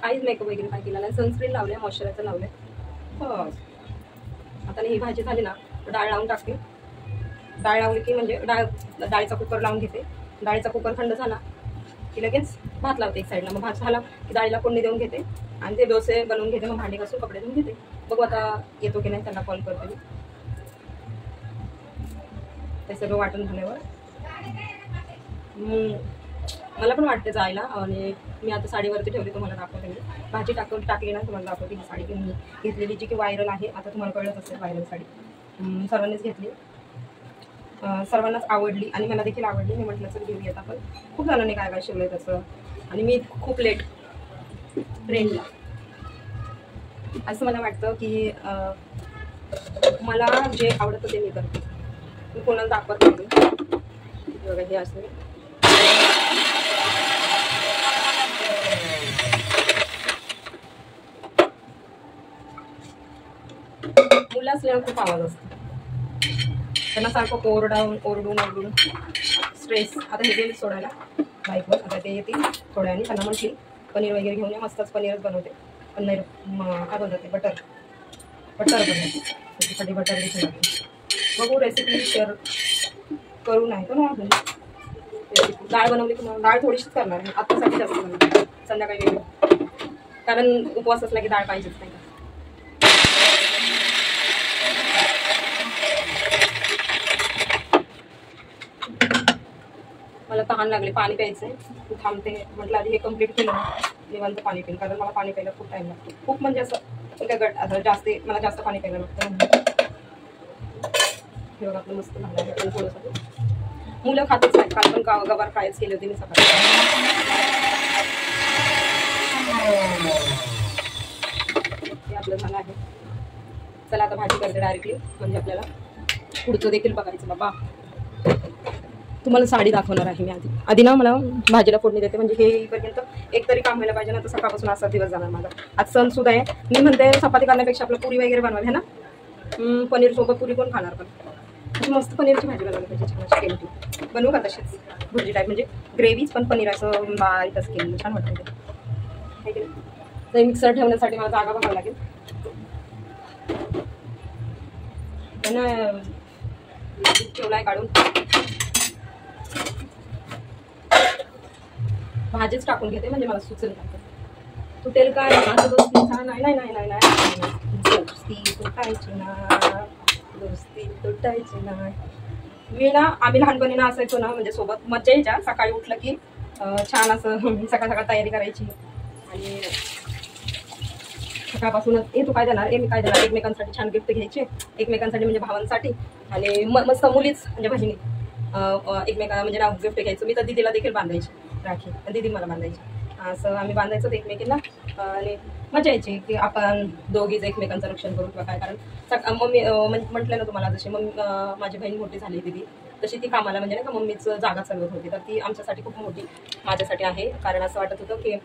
काहीच मेकअप वगैरे काय केला नाही. सनस्क्रीन लावले, मॉइश्चरायझर लावले बस. आता ही भाजी झाली ना डाळ लावून टाकते. डाळ लावली की म्हणजे डाळीचा कुकर लावून घेते. डाळीचा कुकर थंड झाला की लगेच भात लावते एक साईडला. मग भात झाला की डाळीला फोडणी देऊन घेते आणि ते डोसे बनवून घेते. मग भांडी घासून कपडे धुवून घेते. बघू आता येतो की नाही, त्यांना कॉल करते मी. ते सगळं वाटून झाल्यावर मला पण वाटते जायला. आणि मी आता साडीवरती ठेवली, तुम्हाला दाखवते मी. भाजी टाकली ना तुम्हाला दाखवते. ही साडी मी घेतलेली जी की व्हायरल आहे. आता तुम्हाला कळत असेल व्हायरल साडी सर्वांनीच घेतली, सर्वांनाच आवडली आणि मला देखील आवडली. मी म्हटलं चल घेऊयात आपण. खूप जणांनी काय काय शिवलंय तसं. आणि मी खूप लेट ट्रेंडला. असं मला वाटतं की मला जे आवडतं ते मी करते. मी कोणाला दाखवत नाही. बघा हे असं मुलं असल्यावर खूप आवाज असतो. त्यांना सारखं ओरडून स्ट्रेस. आता हे गेली सोडायला बाईकवर. आता ते येतील थोड्याने. त्यांना म्हणतील पनीर वगैरे घेऊन या. मस्तच पनीरच बनवते. पनीर काय बोलतात ते बटर बनवते. त्याच्यासाठी बटर देखील लागते. बघू रेसिपी शेअर करू नाही तर अजून रेसिपी. डाळ बनवली की डाळ थोडीशीच करणार आहे. आत्तासाठी जास्त बनवते, संध्याकाळी वेगळी. कारण उपवास असला की डाळ पाहिजेच नाही. मला तहान लागले, पाणी प्यायचं आहे. थांबते. म्हटलं आधी हे कम्प्लीट केलं निवांत पाणी पिन. कारण मला पाणी प्यायला खूप टाईम लागतो. खूप म्हणजे असं काय आता मला जास्त पाणी प्यायला लागतं. हे बघा आपलं मस्त झालं आहे. पण थोडंसं मुलं खातच नाही. काल पण गवार फ्रायच केली होती मी सकाळी. हे आपलं झालं आहे. चला आता भाजी करते डायरेक्टली, म्हणजे आपल्याला पुढचं देखील बघायचं. बाबा तुम्हाला साडी दाखवणार आहे मी आधी ना. मला भाजीला फोडणी देते, म्हणजे हे इथपर्यंत एक तरी काम व्हायला पाहिजे ना. तर सकाळपासून असा दिवस जाणार माझा. आज सण सुद्धा आहे. मी म्हणते चपाती करण्यापेक्षा आपलं पुरी वगैरे बनवायला आहे ना. पनीर सोबत पुरी कोण खाणार, पण अशी मस्त पनीरची भाजी बनवली पाहिजे. छान अशी केली ती बनवू का तशीच भुर्जी टाईप, म्हणजे ग्रेव्हीच पण पनीर असं बारीकच केली. छान वाटतं ते. तर मिक्सर ठेवण्यासाठी मला जागा बघावं लागेल. ठेवलाय काढून. भाजीच टाकून घेते, म्हणजे मला सुचेल का तुटेल काय. असं दोस्ती नाही नाही नाही नाही नाही दोस्ती तुटायची ना, दोस्ती तुटायची नाही. मी ना आम्ही लहानपणी ना असायचो ना, म्हणजे सोबत मज्जा यायच्या. सकाळी उठलं की छान असं सकाळ सकाळ तयारी करायची. आणि सकाळपासूनच तू काय देणार, मी काय देणार, एकमेकांसाठी छान गिफ्ट घ्यायचे. एकमेकांसाठी म्हणजे भावांसाठी. आणि मस्त मुलीच म्हणजे बहिणी एकमेकांना म्हणजे ना गिफ्ट घ्यायचं. मी तर दीदीला देखील बांधायची राखी, दीदी मला बांधायची. असं आम्ही बांधायचो एकमेकींना. आणि मजा यायची की आपण दोघीच एकमेकांचं रक्षण करू किंवा काय. कारण मम्मी म्हटलं ना तुम्हाला, जशी माझी बहीण मोठी झाली दीदी, तशी ती कामाला म्हणजे नाही का मम्मीच जागा चालवत होती. तर ती आमच्यासाठी खूप मोठी माझ्यासाठी आहे. कारण असं वाटत होतं की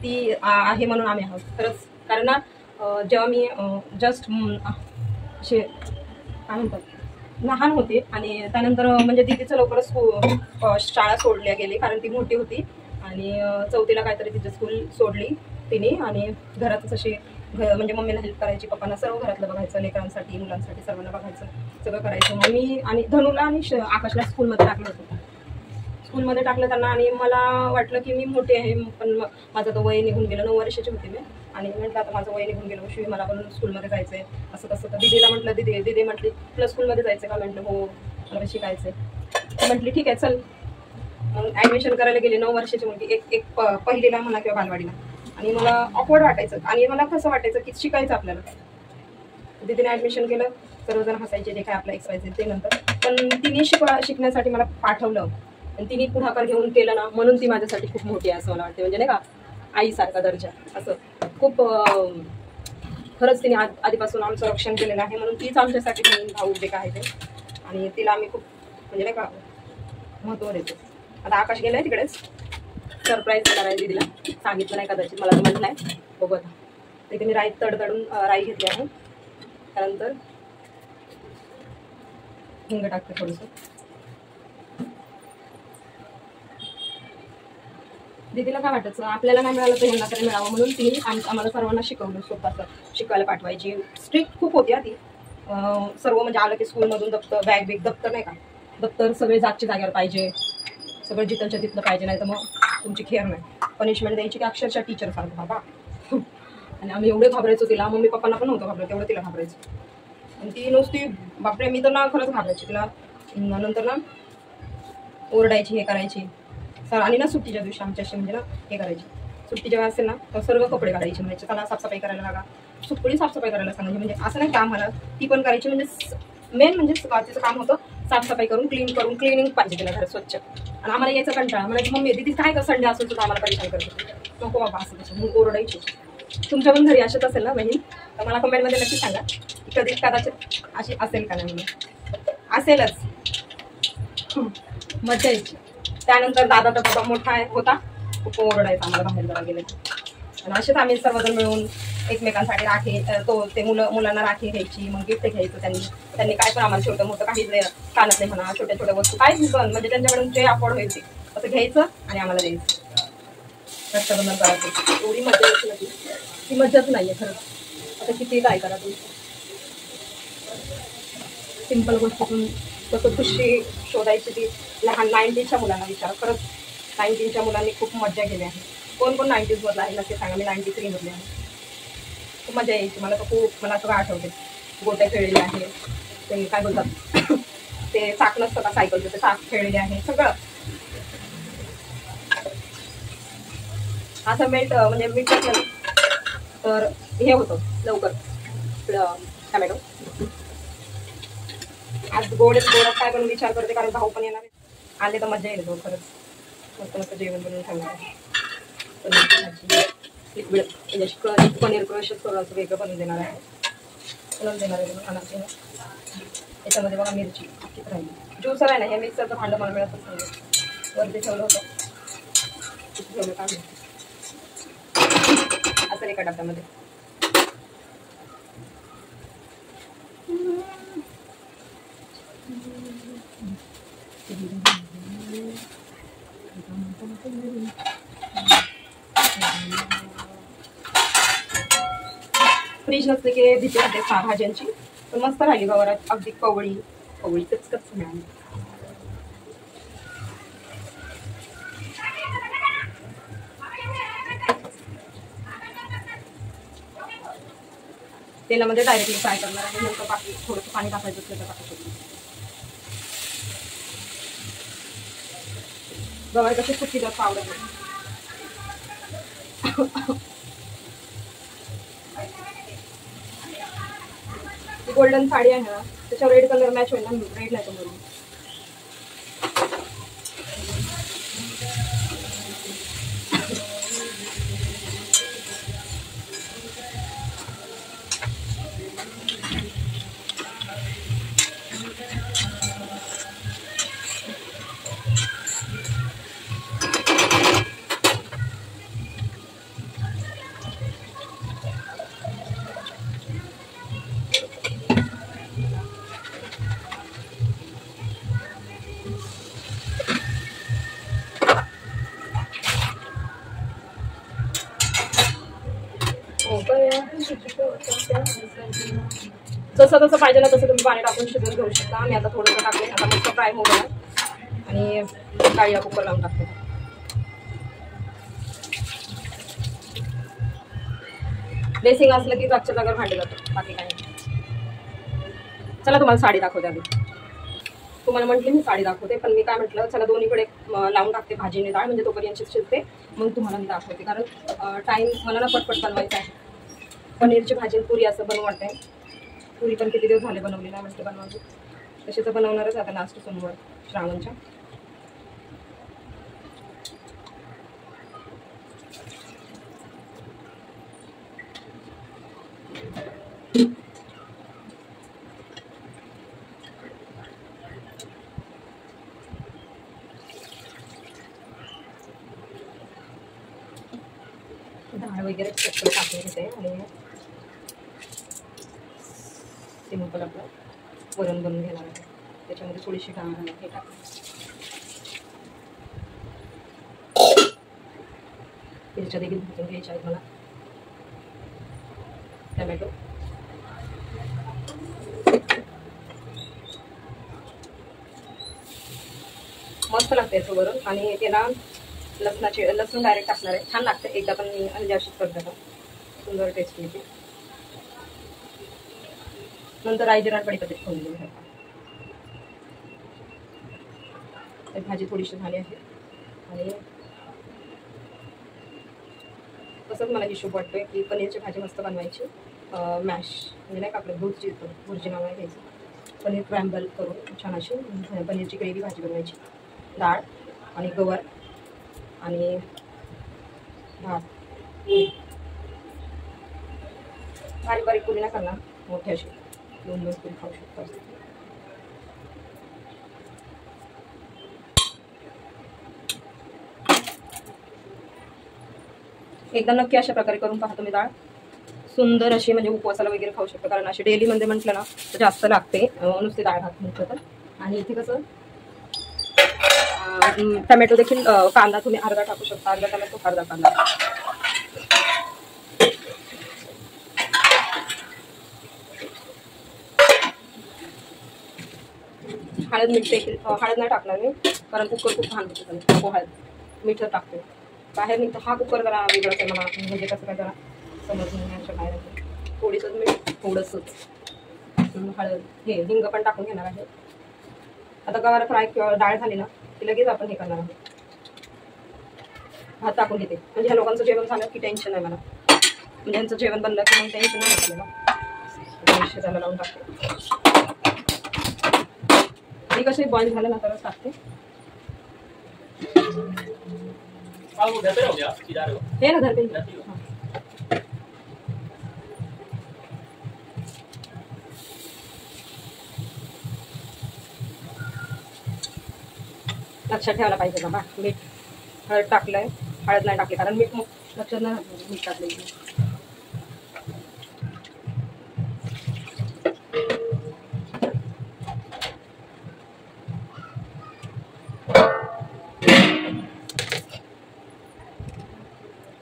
ती आहे म्हणून आम्ही आहोत खरंच. कारण ना जेव्हा मी जस्ट असे काय म्हणतात लहान होते, आणि त्यानंतर म्हणजे दीदीचं लवकरच शाळा सोडल्या गेली. कारण ती मोठी होती आणि 4थीला काहीतरी तिची स्कूल सोडली तिने. आणि घरातच अशी म्हणजे मम्मीला हेल्प करायची, पप्पांना सर्व घरातलं बघायचं, लेकरांसाठी मुलांसाठी सर्वांना बघायचं, सगळं करायचं. मग मी आणि धनुला आणि आकाशला स्कूलमध्ये टाकलं होतं. स्कूलमध्ये टाकलं त्यांना. आणि मला वाटलं की मी मोठी आहे, पण माझं तर वय निघून गेलं. 9 वर्षाची होती मी. आणि म्हटलं आता माझं वय निघून गेलं, शिवाय मला पण स्कूलमध्ये जायचं आहे असं तसं. तर दीदीला म्हटलं, दीदी म्हटली तुला स्कूलमध्ये जायचं का. म्हटलं हो मला शिकायचं आहे. म्हटली ठीक आहे चल. मग ॲडमिशन करायला गेली. 9 वर्षाची मुलगी, एक पहिलीला म्हणा किंवा बालवाडीला. आणि मला ऑकवर्ड वाटायचं. आणि मला कसं वाटायचं की शिकायचं आपल्याला. दीदीने ॲडमिशन केलं. सर्वजण हसायचे जे काय आपलं एक्सपायचं ते नंतर. पण तिने शिकण्यासाठी मला पाठवलं. आणि तिने पुढाकार घेऊन केलं ना, म्हणून ती माझ्यासाठी खूप मोठी आहे असं मला वाटते. म्हणजे नाही का आईसारखा दर्जा असं. खूप खरंच तिने आधीपासून आमचं रक्षण केलेलं आहे. म्हणून तीच आमच्यासाठी भाऊ उभे आहे ते. आणि तिला आम्ही खूप म्हणजे नाही का महत्त्व देतो. आता आकाश गेलाय तिकडेच सरप्राईज देणार आहे दीदीला. सांगितलं नाही कदाचित, मला तर म्हटलं आहे. बघू आता. तिथे मी राई तडतडून राई घेतली आहे. त्यानंतर हिंग टाकते थोडंसं. दीदीला काय वाटायचं आपल्याला नाही मिळालं तर यांना तरी मिळावं, म्हणून तिने आम्हाला सर्वांना शिकवलं. स्वतःचं शिकवायला पाठवायची. स्ट्रिक्ट खूप होती आधी. सर्व म्हणजे आलं की स्कूलमधून दप्तर नाही का, दप्तर सगळे जागच्या जागेवर पाहिजे, सगळं जिथलच्या तिथलं पाहिजे, नाही तर मग तुमची खेळ नाही. पनिशमेंट द्यायची की अक्षरशः टीचर सांगतो बाबा. आणि आम्ही एवढे घाबरायचो तिला. मम्मी पप्पांना पण नव्हतं घाबरायचं, तेवढं तिला घाबरायचं. आणि ती नुसती बापरे, मी तर ना खरंच घाबरायची तिला. नंतर ना ओरडायची, हे करायची. आणि ना सुट्टीच्या दिवशी आमच्याशी म्हणजे ना हे करायची. सुट्टी जेव्हा असेल ना तर सर्व कपडे काढायचे, म्हणजे त्याला साफसफाई करायला लागा. सगळी साफसफाई करायला सांगायची. म्हणजे असं नाही काम मला ती पण करायची. म्हणजे मेन म्हणजे तिचं काम होतं साफसफाई करून क्लिनिंग पाहिजे तिला घर स्वच्छ. आणि आम्हाला यायचं कंटाळा. म्हणजे मम्मी दीदी काय कर संडे असेल सुद्धा आम्हाला परेशान करतो. नको बाबा असं तसं मग ओरडायची. तुमच्या पण घरी अशाच असेल ना बहीण, तर मला कमेंटमध्ये नक्की सांगा की कधी कदाचित अशी असेल का नाही. असेलच. मजा यायची. त्यानंतर दादा तर बाबा मोठा होता, खूप ओरडायचा आम्हाला बाहेर जरा गेले. आणि असेच आम्ही सर्वजण मिळून एकमेकांसाठी राखी ते मुलांना राखी घ्यायची, मग गिफ्ट घ्यायचं. त्यांनी काय पण आम्हाला छोटं मोठं काही कानातले म्हणा, छोट्या छोट्या वस्तू काय पण म्हणजे त्यांच्याकडून जे अफोर्ड होईल ते असं घ्यायचं आणि आम्हाला द्यायचं. रक्षाबंधन करायचं. एवढी मजा यायची ना ती मजाच नाहीये खरंच. आता किती काय करा तुम्ही. सिंपल गोष्टीतून कसं खुशी शोधायची ती लहान 90च्या मुलांना विचार. खरंच 90च्या मुलांनी खूप मजा केली आहे. कोण 90s मधला आहे नक्की सांगा. मी 93 मधले आहे. खूप मजा यायची मला. तर खूप मला सगळं आठवते. गोट्या खेळलेले आहे, ते काय बोलतात ते चाक नसतं का सायकलचं, ते चाक खेळलेले आहे सगळं. असं म्हणजे मीठ टाकलं तर हे होतं लवकर टमॅटो. आज गोड काय बनवून विचार करते, कारण भाऊ पण येणार आहे. आले तर मजा येईल. खरंच मस्त मस्त जेवण बनवून ठेवणार आहे. पनीरची भाजी लिक्विड म्हणजे पनीर क्रशच करून असं वेगळं बनवून देणार आहे. बनवून देणार आहे म्हणून खाणार. याच्यामध्ये बघा मिरची किती राहिली. ज्यूसर आहे ना, हे मिक्सरचं भांडं मला मिळतच नाही. वरती ठेवलं होतं, ठेवलं का असं एका डब्यामध्ये. फ्रीज नसते की भीती वाटते भाज्यांची, पण मस्त राहिली गवार. अगदी कवळी कचकच मिळाली. तेलामध्ये डायरेक्टली फ्राय करणार आहे. नंतर बाकी थोडंसं पाणी टाकायचं असलं तर टाकू शकतो. गवार कशी सुकी जास्त आवडत नाही. गोल्डन साडी आहे ना, त्याच्यावर रेड कलर मॅच होईल ना. रेड नाही तर म्हणून जसं जसं पाहिजे ना तसं तुम्ही पाणी टाकून शिजवून घेऊ शकता. आम्ही आता थोडंसं टाकले. आता मस्त फ्राय होऊ द्या आणि डाळीला कुकर लावून टाकते. बेसिंग असलं की जागच्या जागेवर भांडे जातं, बाकी काही नाही. चला तुम्हाला साडी दाखवते. आधी तुम्हाला म्हटले मी साडी दाखवते, पण मी काय म्हटलं चला दोन्हीकडे लावून टाकते भाजीने डाळ, म्हणजे तोपर्यंत शिजते मग तुम्हाला मी दाखवते. कारण टाईम मला ना पटपट बनवायचा आहे. पनीरची भाजी पुरी असं बनवू वाटते. पुरी पण किती दिवस झाले बनवली नाही म्हटलं बनवायची. तशी तर बनवणारच आता लास्ट सोमवार श्रावणच्या. डाळ वगैरे चटकन टाकून घेते आणि सिंपल आपलं वरण बनवून घेणार आहे. त्याच्यामध्ये थोडीशी डाळ हे टाकते. मिरच्या देखील भाजून घ्यायच्या आहेत मला. टमॅटो मस्त लागते याचं वरण. आणि त्याला लसूण डायरेक्ट टाकणार आहे. छान लागतं. एकदा पण मी म्हणजे अशीच करते, सुंदर टेस्ट येते. नंतर राई जिरा कढीपत्ता ठेवून घेऊ. भाजी थोडीशी झाली आहे आणि तसंच मला हिशोब वाटतोय की पनीरची भाजी मस्त बनवायची. मॅश म्हणजे नाही का आपलं भुर्जी नाव घ्यायचं. पनीर क्रॅम्बल करून छान अशी पनीरची ग्रेव्ही भाजी बनवायची. डाळ आणि गवार आणि भात. बारीक बारीक पुरी नाही करणार, मोठी अशी 2 पुरी खाऊ शकतो. एकदा नक्की अशा प्रकारे करून पहा तुम्ही. डाळ सुंदर अशी म्हणजे उपवासाला वगैरे खाऊ शकतो. कारण अशी डेली मध्ये म्हटलं ना तर जास्त लागते नुसती डाळ भात म्हटलं तर. आणि इथे कसं टमॅटो देखील कांदा तुम्ही अर्धा टाकू शकता. अर्धा टमॅटो अर्धा कांदा. हळद मीठ देखील हळद नाही टाकणार मी, कारण कुकर खूप घाण होतं. नको हळद, मीठ टाकते. बाहेर निघतो हा कुकर जरा वेगळंच आहे मला, म्हणजे कसं काय जरा समज नाही अशा बाहेर. थोडीसंच मीठ, थोडंसंच हळद, हे हिंग पण टाकून घेणार आहे. आता गवार फ्राय डाळ झाली ना की लगेच आपण हे करणार आहोत. भात टाकून घेते, म्हणजे ह्या लोकांचं जेवण झालं की टेन्शन आहे मला. म्हणजे यांचं जेवण बनलं की मग टेन्शन नाही आपल्याला. शिजायला लावून टाकते. पाणी कसे बॉईल झालं ना तरच टाकते. हे ना धरते. लक्षात ठेवायला पाहिजे बाबा. मीठ हळद टाकलंय, हळद नाही टाकली कारण मीठ मग लक्षात नाही राहत मीठ टाकलेली.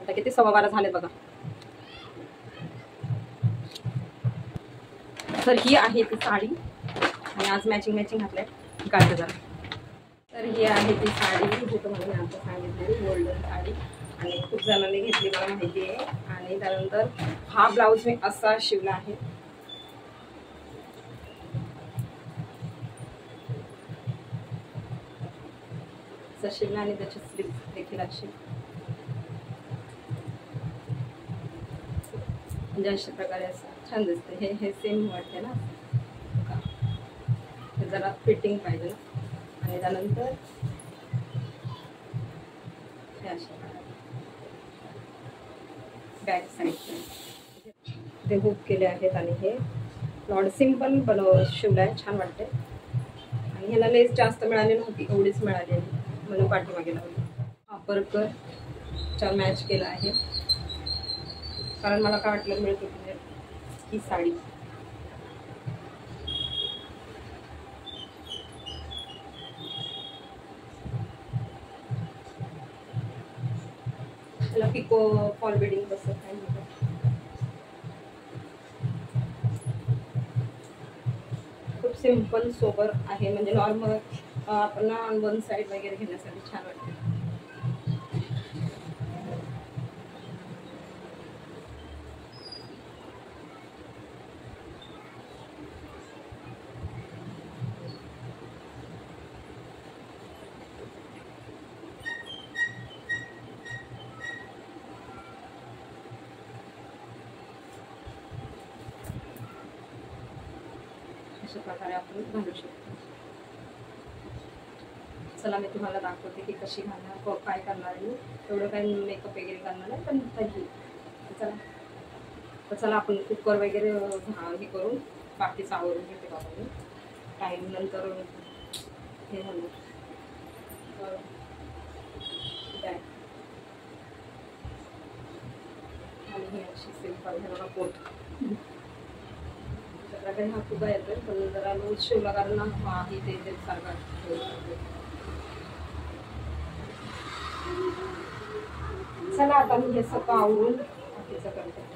आता किती 12:15 झाले बघा. तर ही आहे ती साडी आणि आज मॅचिंग घातलंय. काढते जरा. तर ही आहे ती साडी, जी तुम्हाला मी आता सांगितली, गोल्डन साडी. आणि खूप जणांनी घेतली मला माहिती आहे. आणि त्यानंतर हा ब्लाऊज मी असा शिवला आहे. असा शिवला आणि त्याची स्लीव्ह देखील अशी, म्हणजे अशा प्रकारे असं छान दिसते. हे सेम वाटते ना, जरा फिटिंग पाहिजे ना. आणि त्यानंतर हे अशा बॅक साईड ते हुक केले आहेत. आणि हे फ्लॉड सिम्पल शिवलाय, छान वाटते. आणि ह्याला लेस जास्त मिळाली नव्हती, एवढीच मिळाली म्हणून पाठीमागे लावली. वापरकर चा मॅच केला आहे कारण मला काय वाटलं मिळते ही साडी. त्याला पिको फॉल बिडिंग कसं काय म्हणतात. खूप सिम्पल सोबर आहे, म्हणजे नॉर्मल आपण वन साईड वगैरे घेण्यासाठी छान वाटते. अशा प्रकारे आपण घालू शकतो. चला मी तुम्हाला दाखवते की कशी घालणार, काय करणार आहे. तेवढं काही मेकअप वगैरे करणार नाही, पण तरी चला आपण कुकर वगैरे हे करून बाकीचं आवरून घेते बाबा मी. टाईम नंतर हे झालं आणि हे अशी सिम्पल हे बघा पोट. काही हा फुगा येतोय पण जरा लूज शिवला कारण हा ही ते सारखा. चला आता मी हे सगळं आवरून बाकीचं करते.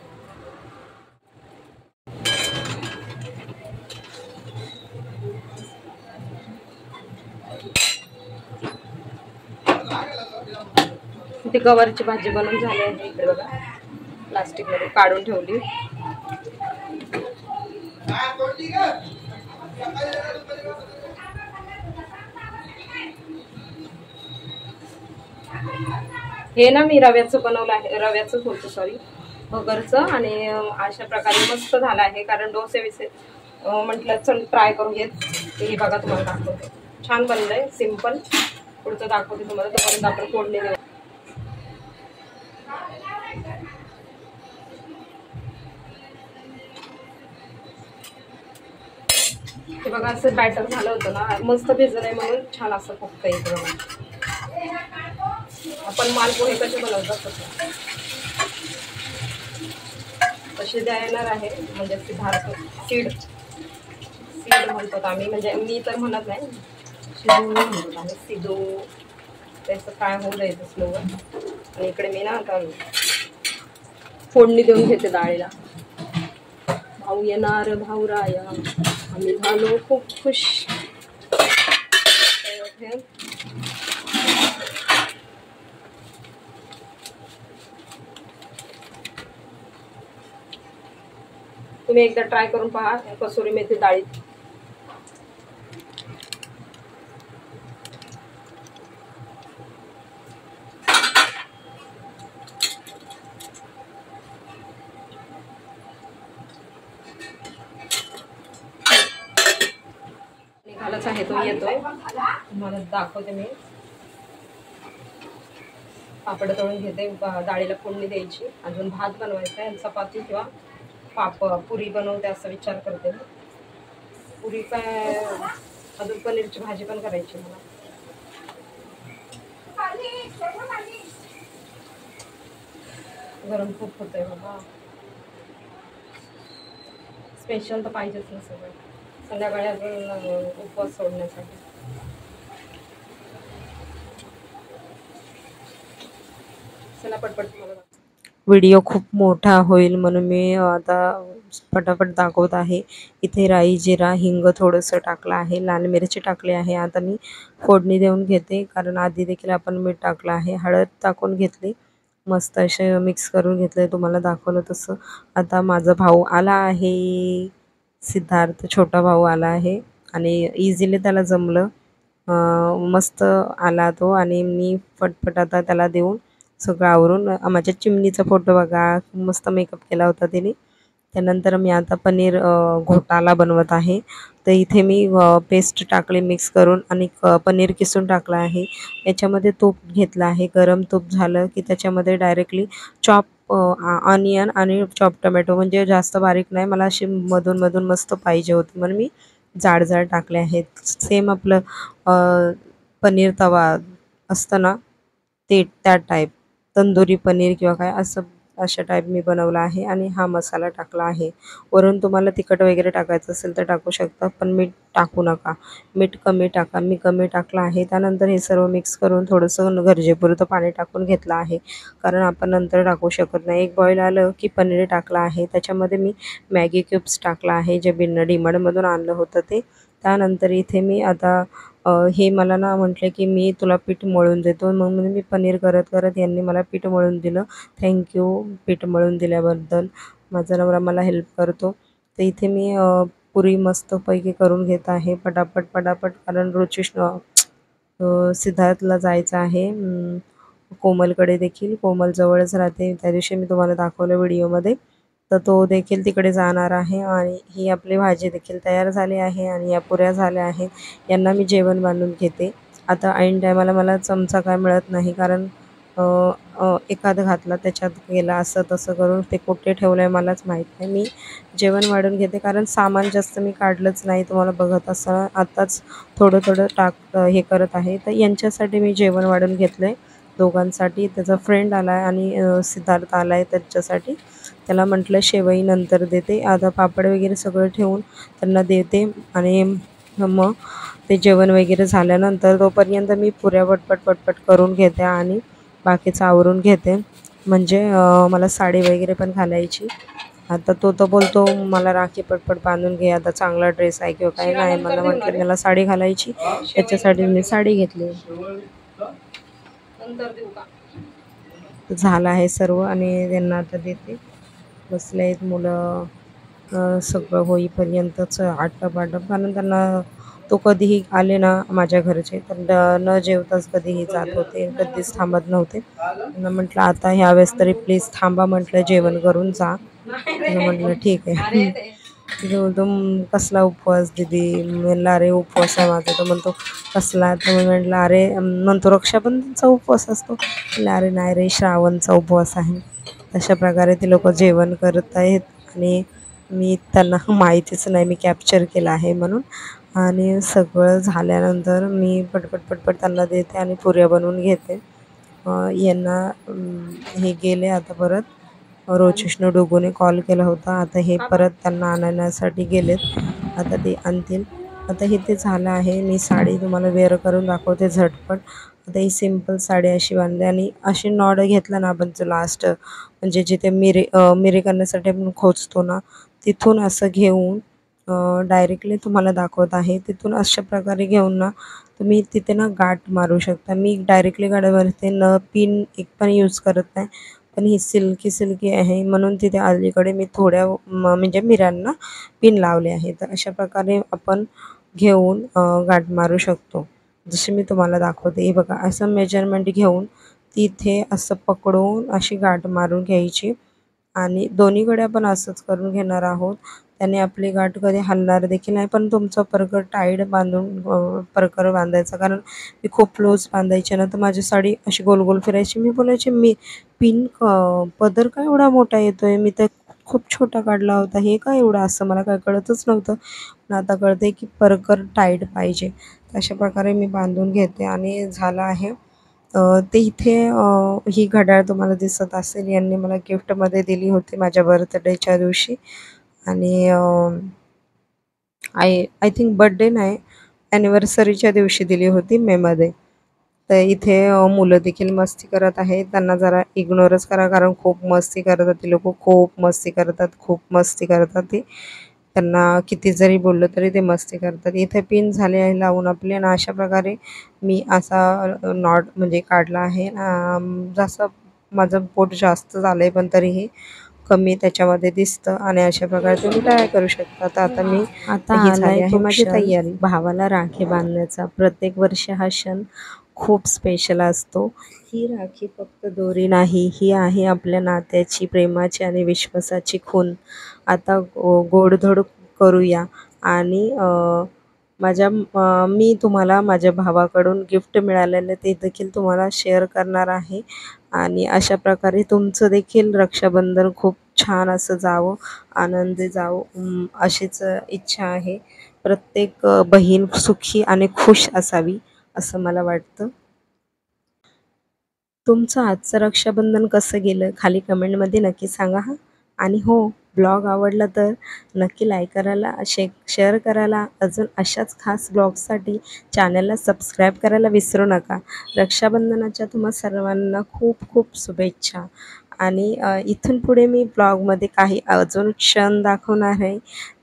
ती गवारची भाजी बनवून झाली आहे. इकडे बघा प्लास्टिक मध्ये काढून ठेवली. हे ना मी रव्याचं बनवलं आहे, रव्याचंच होतं सॉरी, भगरचं. आणि अशा प्रकारे मस्त झालं आहे कारण डोसे विसे म्हटलं चल ट्राय करून घेत. हे बघा तुम्हाला दाखवते, छान बनलंय. सिम्पल पुढचं दाखवते तुम्हाला. तोपर्यंत आपण फोडणी देऊ. हे बघा असं बॅटर झालं होतं ना, मस्त भिजलंय म्हणून छान असं फक्त येतं बघा. आपण मालपोहे कसे बनवतात तसे द्यायणार आहे. म्हणजे सीड म्हणतात आम्ही, म्हणजे मी तर म्हणत नाही, शिजवून म्हणतो आम्ही. शिजवू त्याचं काय होऊ द्यायचं स्लोवर. आणि इकडे मी ना आता फोडणी देऊन घेते डाळीला. भाऊ येणार भाऊराया, आम्ही झालो खूप खुश. तुम्ही एकदा ट्राय करून पहा कसुरी मेथी डाळीत. झालाच आहे तो येतोय तुम्हाला दाखवते मी. पापड तळून घेते, डाळीला फोडणी द्यायची, अजून भात बनवायचा आहे, चपाती किंवा पुरी बनवते असं विचार करते. पुरी काय अजून पनीरची भाजी पण करायची मला. गरम खूप होतंय बाबा. स्पेशल तर पाहिजेच ना सगळं संध्याकाळी अजून उपवास सोडण्यासाठी. चला पटपट व्हिडिओ खूप मोठा होईल म्हणून मी आता पटापट दाखवत आहे. इथे राई, जिरा, हिंग थोडंसं टाकलं आहे, लाल मिरची टाकली आहे. आता मी फोडणी देऊन घेते, कारण आधी देखील आपण मीठ टाकलं आहे. हळद टाकून घेतली, मस्त असे मिक्स करून घेतले, तुम्हाला दाखवलं तसं. आता माझा भाऊ आला आहे, सिद्धार्थ छोटा भाऊ आला आहे आणि इझिली त्याला जमलं. मस्त आला तो आणि मी फटफट आता त्याला देऊन सगळं आवरून. माझ्या चिमणीचा फोटो बघा, मस्त मेकअप केला होता तिने. त्यानंतर मी आता पनीर घोटाला बनवत आहे. तर इथे मी पेस्ट टाकली मिक्स करून आणि पनीर किसून टाकलं आहे. याच्यामध्ये तूप घेतलं आहे, गरम तूप झालं की त्याच्यामध्ये डायरेक्टली चॉप ऑनियन आणि चॉप टोमॅटो, म्हणजे जास्त बारीक नाही, मला अशी मधून मधून मस्त पाहिजे होती म्हणून मी जाड जाड टाकले आहेत. सेम आपलं पनीर तवा असतं ना, ते त्या टाईप तंदुरी पनीर किंवा काय असं अशा टाईप मी बनवला आहे. आणि हा मसाला टाकला आहे. वरून तुम्हाला तिखट वगैरे टाकायचं असेल तर टाकू शकता, पण मीठ टाकू नका, मीठ कमी टाका. मी कमी टाकलं आहे. त्यानंतर हे सर्व मिक्स करून थोडंसं गरजेपुरतं पाणी टाकून घेतलं आहे, कारण आपण नंतर टाकू शकत नाही. एक बॉईल आलं की पनीर टाकलं आहे. त्याच्यामध्ये मी मॅगी क्यूब्स टाकला आहे, जे डीमार्टमधून आणलं होतं ते. त्यानंतर इथे मी आता हे मला ना म्हटले की मी तुला पीठ मळून देतो, मग मी पनीर करत करत यांनी मला पीठ मळून दिलं. थँक्यू पीठ मळून दिल्याबद्दल. माझा नवरा मला हेल्प करतो. तर इथे मी पुरी मस्तपैकी करून घेत आहे पटापट पटापट, कारण सिद्धार्थला जायचं आहे कोमलकडे देखील. कोमल जवळच राहते, त्या दिवशी मी तुम्हाला दाखवलं व्हिडिओमध्ये. तर तो देखील तिकडे जाणार आहे. आणि ही आपली भाजी देखील तयार झाली आहे आणि या पुऱ्या झाल्या आहेत. यांना मी जेवण बांधून घेते. आता ऐन टायमाला मला चमचा काय मिळत नाही, कारण एखादं घातला त्याच्यात गेला, असं तसं करून ते कुठे ठेवलं आहे मलाच माहीत नाही. मी जेवण वाढून घेते, कारण सामान जास्त मी काढलंच नाही, तुम्हाला बघत असताना आत्ताच थोडं थोडं हे करत आहे. तर यांच्यासाठी मी जेवण वाढून घेतलं आहे दोघांसाठी. त्याचा फ्रेंड आला आहे आणि सिद्धार्थ आला आहे त्याच्यासाठी. त्याला म्हटलं शेवई नंतर देते, आता पापड वगैरे सगळं ठेवून त्यांना देते. आणि मग ते जेवण वगैरे झाल्यानंतर तोपर्यंत मी पुऱ्या पटपट पटपट करून घेते आणि बाकीचं आवरून घेते, म्हणजे मला साडी वगैरे पण घालायची. आता तो तर बोलतो मला राखी पटपट बांधून घे, आता चांगला ड्रेस आहे किंवा काही नाही. मला म्हटलं मला साडी घालायची, त्याच्यासाठी मी साडी घेतली. नंतर देऊ का? झालं आहे सर्व आणि त्यांना आता देते. बसले आहेत मुलं, सगळं होईपर्यंतच आटप, कारण त्यांना तो कधीही आले ना माझ्या घरचे तर न जेवताच कधीही जात होते, कधीच थांबत नव्हते. त्यांना म्हटलं आता ह्यावेळेस तरी प्लीज थांबा, म्हटलं जेवण करून जा. म्हटलं ठीक आहे. तिथे बोलतो कसला उपवास दीदी, म्हणलं अरे उपवास आहे माझा. तो म्हणतो कसला, तर मी म्हटलं अरे, म्हणतो रक्षाबंधनचा उपवास असतो, म्हटलं अरे नाही रे, श्रावणचा उपवास आहे. अशा प्रकारे ते लोक जेवण करत आहेत आणि मी त्यांना माहितीच नाही मी कॅप्चर केलं आहे म्हणून. आणि सगळं झाल्यानंतर मी पटपट पटपट त्यांना देते आणि पुऱ्या बनवून घेते. यांना हे गेले आता परत, रोचेशनं डोगोने कॉल केला होता, आता हे परत त्यांना आणण्यासाठी गेलेत, आता ते आणतील. आता हे ते झालं आहे. मी साडी तुम्हाला वेअर करून दाखवते झटपट. आता ही सिम्पल साडी अशी बांधली आणि अशी नॉड घेतला ना आपण लास्ट, म्हणजे जिथे मिरी करण्यासाठी आपण खोचतो ना, तिथून असं घेऊन डायरेक्टली तुम्हाला दाखवत आहे. तिथून अशा प्रकारे घेऊन ना तुम्ही तिथे ना गाठ मारू शकता. मी डायरेक्टली गाठ मारते, न पिन एक पण यूज करत नाही, पण ही सिल्की आहे म्हणून तिथे अलीकडे मी थोड्या म्हणजे मिऱ्यांना पिन लावले आहे. तर अशा प्रकारे आपण घेऊन गाठ मारू शकतो, जसे मी तुम्हाला दाखवते. हे बघा, असं मेजरमेंट घेऊन तिथे असं पकडून अशी गाठ मारून घ्यायची आणि दोन्हीकडे आपण असंच करून घेणार आहोत. त्याने आपली गाठ कधी हलणार देखील नाही. पण तुमचा परकर टाईट बांधून परकर बांधायचा, कारण मी खूप क्लोज बांधायचे ना तर माझी साडी अशी गोल गोल फिरायची. मी बोलायचे मी पदर का एवढा मोठा येतोय, मी तर खूप छोटा काढला होता, हे का एवढा, असं मला काय कळतच नव्हतं. पण आता कळते की परकर टाईट पाहिजे. अशा प्रकारे मी बांधून घेते आणि झालं आहे. ते इथे ही घड्याळ तुम्हाला दिसत असेल, यांनी मला गिफ्टमध्ये दिली होती माझ्या बर्थडेच्या दिवशी. आणि आय थिंक बड्डे नाही, ॲनिव्हर्सरीच्या दिवशी दिली होती मेमध्ये. तर इथे मुलं देखील मस्ती करत आहेत. त्यांना जरा इग्नोरच करा, कारण खूप मस्ती करतात ती लोकं, खूप मस्ती करतात, खूप मस्ती करतात ती. त्यांना किती जरी बोललं तरी ते मस्ती करतात. इथे पिन झाले आहे लावून आपले, आणि अशा प्रकारे मी असा नॉट म्हणजे काढला आहे. जसं माझं बोट जास्त झालं आहे पण तरीही कमी त्याच्यामध्ये दिसतं, आणि अशा प्रकारे तुम्ही ट्राय करू शकता. तर आता मी ही झाली आहे माझी तयारी भावाला राखी बांधण्याचा. प्रत्येक वर्षी हा क्षण खूप स्पेशल असतो. ही राखी फक्त दोरी नाही, ही आहे आपल्या नात्याची, प्रेमाची आणि विश्वासाची खूण. आता गोडधोड करूया, आणि मी तुम्हाला माझ्या भावाकडून गिफ्ट मिळालेलं ते देखील तुम्हाला शेअर करणार आहे. आणि अशा प्रकारे तुमचं देखील रक्षाबंधन खूप छान असं जावं, आनंदी जावं, अशीच इच्छा आहे. प्रत्येक बहीण सुखी आणि खुश असावी असं मला वाटतं. तुमचं आजचं रक्षाबंधन कसं गेलं खाली कमेंटमध्ये नक्की सांगा हां. आणि हो, ब्लॉग आवडला तर नक्की लाईक करायला, शेअर करायला, अजून अशाच खास ब्लॉगसाठी चॅनलला सबस्क्राईब करायला विसरू नका. रक्षाबंधनाच्या तुम्हा सर्वांना खूप खूप शुभेच्छा. आणि इथून पुढे मी ब्लॉगमध्ये काही अजून क्षण दाखवणार आहे,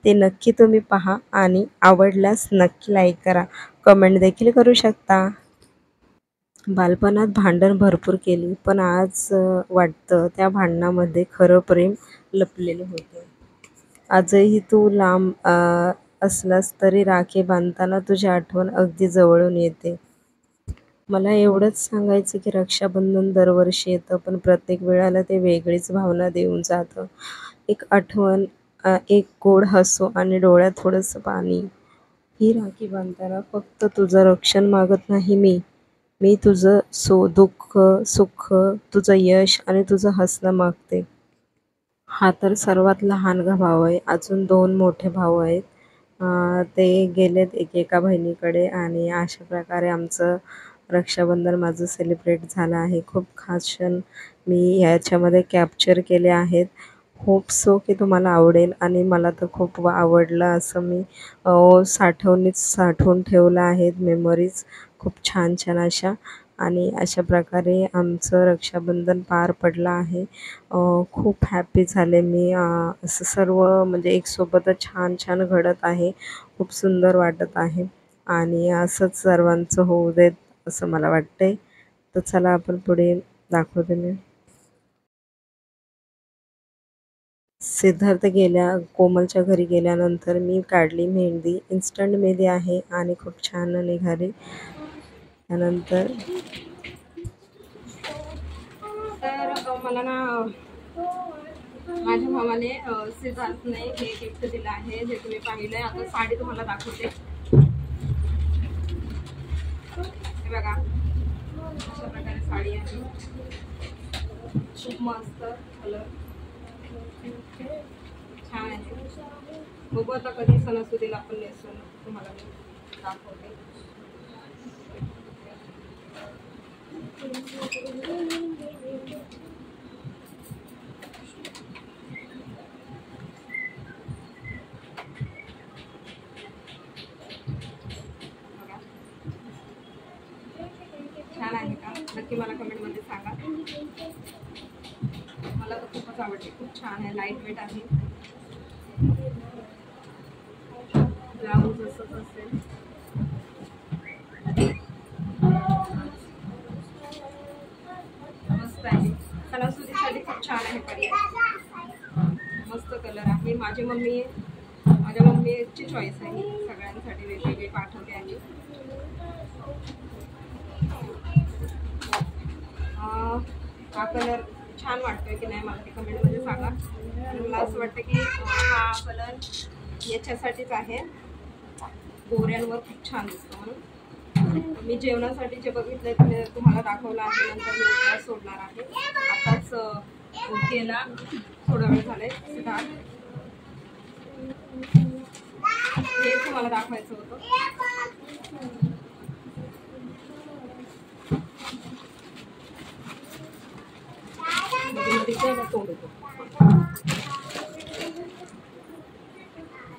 ते नक्की तुम्ही पहा, आणि आवडल्यास नक्की लाईक करा, कमेंट देखील करू शकता. बालपणात भांडण भरपूर केली, पण आज वाटतं त्या भांडणामध्ये खरं प्रेम लपलेलं होतं. आजही तू लांब असलास तरी राखी बांधताना तुझी आठवण अगदी जवळून येते. मला एवढंच सांगायचं की रक्षाबंधन दरवर्षी येतं, पण प्रत्येक वेळेला ते वेगळीच भावना देऊन जातं. एक आठवण, एक गोड हसू आणि डोळ्यात थोडंसं पाणी. ही राखी बांधताना फक्त तुझं रक्षण मागत नाही मी तुझं दुःख, सुख, तुझं यश आणि तुझं हसणं मागते. हा तर सर्वात लहान भाऊ आहे. अजून 2 मोठे भाऊ आहेत. ते गेलेत एकेका बहिणीकडे, आणि अशा प्रकारे आमचं रक्षाबंधन माझं सेलिब्रेट झालं आहे. खूप खास क्षण मी ह्याच्यामध्ये कॅप्चर केले आहेत. होप सो की तुम्हाला आवडेल, आणि मला तर खूप आवडलं. असं मी साठवून ठेवलं आहेत मेमरीज खूप छान छान अशा. आणि अशा प्रकारे आमचं रक्षाबंधन पार पडलं आहे. खूप हॅपी झाले मी. असं सर्व म्हणजे एकसोबतच छान छान घडत आहे. खूप सुंदर वाटत आहे, आणि असंच सर्वांचं होऊ देत असं मला वाटतंय. तर चला आपण पुढे दाखवते मी. सिद्धार्थ कोमलच्या घरी गेल्यानंतर मी काढली मेहंदी. इन्स्टंट मेहंदी आहे आणि खूप छान निघाली. त्यानंतर तर मला ना माझ्या भावाने सिद्धार्थने हे गिफ्ट दिलं आहे, जे तुम्ही पाहिलंय. आता साडी तुम्हाला दाखवते. हे बघा, अशा प्रकारे साडी आहे, खूप मस्त कलर, छान आहे. बघू आता कधी सणासुदीला आपण नेसून तुम्हाला दाखवते. छान आहे का? नक्की मला कमेंटमध्ये सांगा. मला तर खूपच आवडते, खूप छान आहे, लाईट वेट आहे. ब्लाऊज असंच असेल. मस्त आहे, सणासुदीसाठी खूप छान आहे पर्याय. मस्त कलर आहे. माझ्या मम्मीची चॉईस आहे. सगळ्यांसाठी वेगवेगळी पाठवते आहे. हा कलर छान छान वाटतोय की नाही मला ते कमेंटमध्ये सांगा. आणि मला असं वाटतं की हा कलर याच्यासाठीच आहे, गोऱ्यांवर खूप छान दिसतो म्हणून. मी जेवणासाठी जे बघितलं ते तुम्हाला दाखवलं आहे. नंतर मी उपवास सोडणार आहे. आताच केला, थोडा वेळ झालाय सिद्धा. हे तुम्हाला दाखवायचं होतं.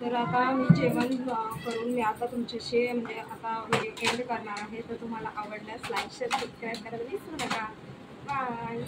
तर आता मी जेवण करून मी आता तुमच्याशी म्हणजे आता व्हिडिओ एंड करणार आहे. तर तुम्हाला आवडल्यास लाईक शेअर सबस्क्राईब करायला विसरू नका. बाय.